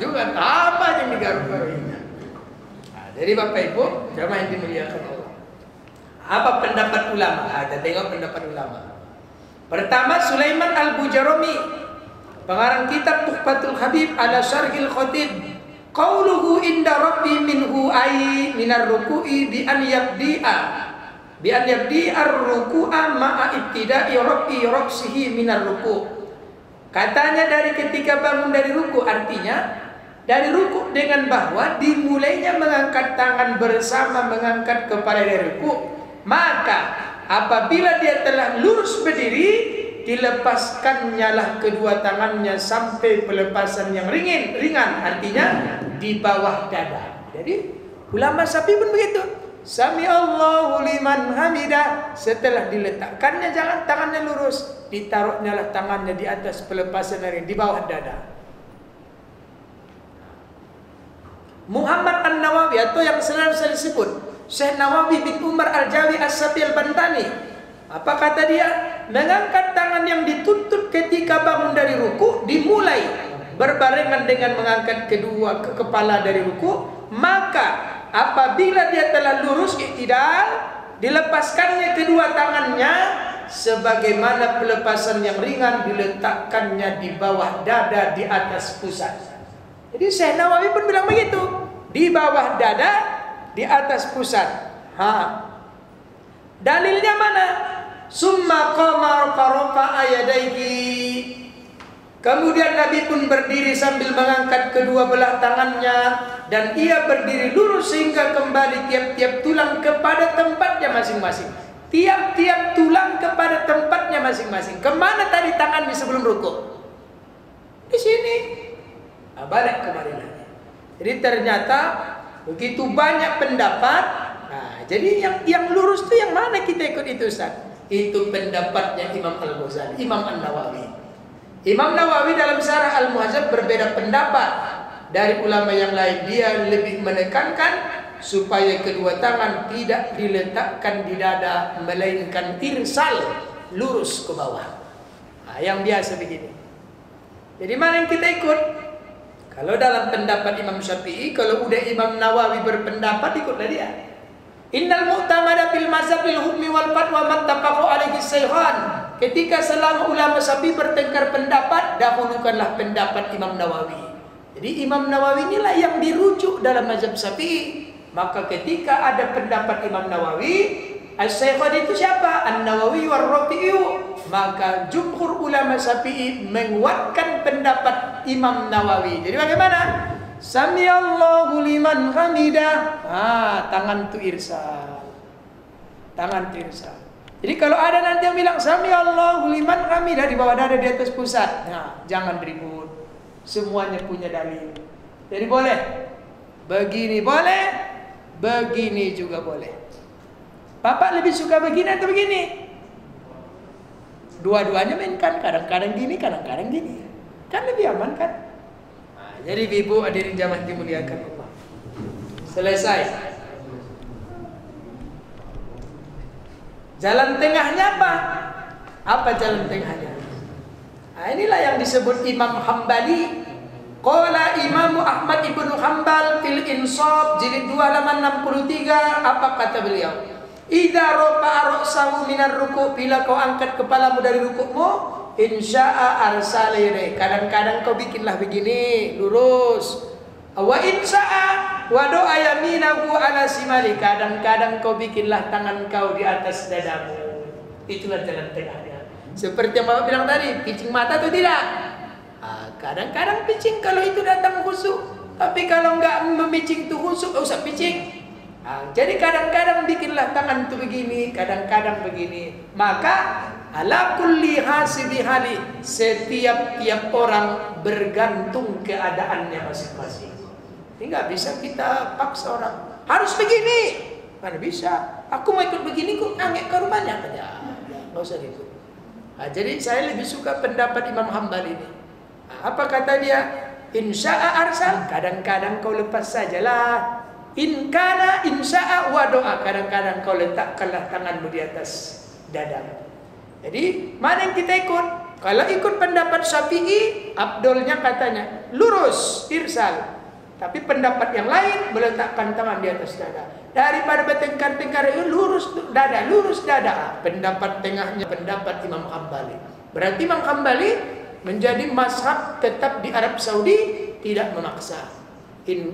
Juga apa yang digaruk-garuknya. Nah, jadi Bapak Ibu, jamaah yang dimuliakan Allah. Apa pendapat ulama? Kita tengok pendapat ulama. Pertama, Sulaiman Al-Bujarami, pengarang kitab Tuhfatul Habib ala Syarhil Khatib. Qauluhu inda rabbi minhu ay minar ruku'i bi an yabdi'a ar-ruku'a ma'a ibtida'i rabbi raqsihi minar ruku'. Katanya dari ketika bangun dari ruku, artinya dari ruku dengan bahwa dimulainya mengangkat tangan bersama mengangkat kepala dari ruku. Maka apabila dia telah lurus berdiri, dilepaskannya lah kedua tangannya sampai pelepasan yang ringan, artinya di bawah dada. Jadi ulama Syafi'i pun begitu. Sami Allahu liman hamidah. Setelah diletakkannya jangan tangannya lurus, ditaruhnya lah tangannya di atas pelepasan yang di bawah dada. Muhammad An-Nawawi atau yang selalu saya sebut Syekh Nawawi bin Umar Al-Jawi As-Safi Al-Bantani, apa kata dia? Mengangkat tangan yang dituntut ketika bangun dari ruku dimulai berbarengan dengan mengangkat kedua kepala dari ruku. Maka apabila dia telah lurus i'tidal, dilepaskannya kedua tangannya sebagaimana pelepasan yang ringan, diletakkannya di bawah dada di atas pusat. Jadi Syekh Nawawi pun bilang begitu, di bawah dada di atas pusat. Dalilnya mana? Summa qama farofa ayadaihi. Kemudian Nabi pun berdiri sambil mengangkat kedua belah tangannya, dan ia berdiri lurus sehingga kembali tiap-tiap tulang kepada tempatnya masing-masing. Tiap-tiap tulang kepada tempatnya masing-masing. Kemana tadi tangannya sebelum rukuk? Di sini. Balik kembali lagi. Jadi ternyata begitu banyak pendapat. Nah, jadi yang lurus itu yang mana kita ikut itu, Ustaz? Itu pendapatnya Imam Al-Ghazali, Imam An-Nawawi. Imam Nawawi dalam Syarah Al-Muhadzab berbeda pendapat dari ulama yang lain. Dia lebih menekankan supaya kedua tangan tidak diletakkan di dada, melainkan irsal, lurus ke bawah. Nah, yang biasa begini. Jadi mana yang kita ikut? Kalau dalam pendapat Imam Syafi'i, kalau udah Imam Nawawi berpendapat, ikutlah dia. Innal mu'tamada fil mazhabil hukmi wal fatwa mattafaqu alaihi shaykhan. Ketika selama ulama Syafi'i bertengkar pendapat, dahulukanlah pendapat Imam Nawawi. Jadi Imam Nawawi inilah yang dirujuk dalam mazhab Syafi'i. Maka ketika ada pendapat Imam Nawawi, as-shaykhan itu siapa? An-Nawawi war-Rafi'i. Maka jumhur ulama Syafi'i menguatkan pendapat Imam Nawawi. Jadi bagaimana? Sami Allahu liman hamidah. Tangan tu irsal. Tangan tu irsal. Jadi kalau ada nanti yang bilang Sami Allahu liman hamidah di bawah dada di atas pusat, jangan ribut. Semuanya punya dalil. Jadi boleh. Begini boleh, begini juga boleh. Bapak lebih suka begini atau begini? Dua-duanya mainkan, kadang-kadang gini, kadang-kadang gini. Kan lebih aman kan? Jadi ibu hadirin jamaah dimuliakan Allah. Selesai. Jalan tengahnya apa? Apa jalan tengahnya? Inilah yang disebut Imam Hambali. Qala Imam Ahmad ibnu Hanbal fil Insaf jilid 2 halaman 63. Apa kata beliau? Idza rafa'a ra'sahu minar ruku', bila kau angkat kepalamu dari rukukmu, insya'a arsala yadayhi. Kadang-kadang kau bikinlah begini, lurus. Wa insya'a wa do'a yaminahu ala simali. Kadang-kadang kau bikinlah tangan kau di atas dadamu. Itulah jalan tengahnya. Seperti yang Bapak bilang tadi, picing mata atau tidak? Kadang-kadang picing kalau itu datang khusyuk. Tapi kalau enggak memicing itu khusyuk, enggak usah picing. Jadi kadang-kadang bikinlah tangan itu begini, kadang-kadang begini. Maka ala kulli hasibi hali, setiap orang bergantung keadaannya masing-masing. Ini nggak bisa kita paksa orang harus begini. Mana bisa? Aku mau ikut begini kok angek ke rumahnya aja. Nggak usah ikut. Nah, jadi saya lebih suka pendapat Imam Hambali ini. Nah, apa kata dia? Insya'a arsal, kadang-kadang kau lepas sajalah. In kana insya'a wa doa, kadang-kadang kau letakkanlah tanganmu di atas dadamu. Jadi mana yang kita ikut? Kalau ikut pendapat Syafi'i, Abdulnya katanya lurus irsal. Tapi pendapat yang lain meletakkan tangan di atas dada. Daripada bertengkar-tengkar lurus dada. Pendapat tengahnya pendapat Imam Hambali. Berarti Imam Hambali menjadi mazhab tetap di Arab Saudi, tidak memaksa.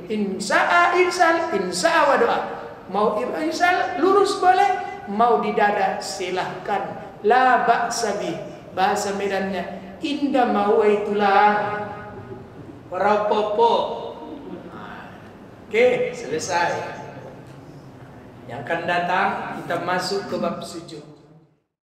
Insya'a irsal, insya'a wa doa. Mau irsal lurus boleh, mau di dada silahkan. La ba'sa bih. Bahasa Medannya indah mau itulah rapopo. Oke, selesai. Yang akan datang kita masuk ke bab sujud.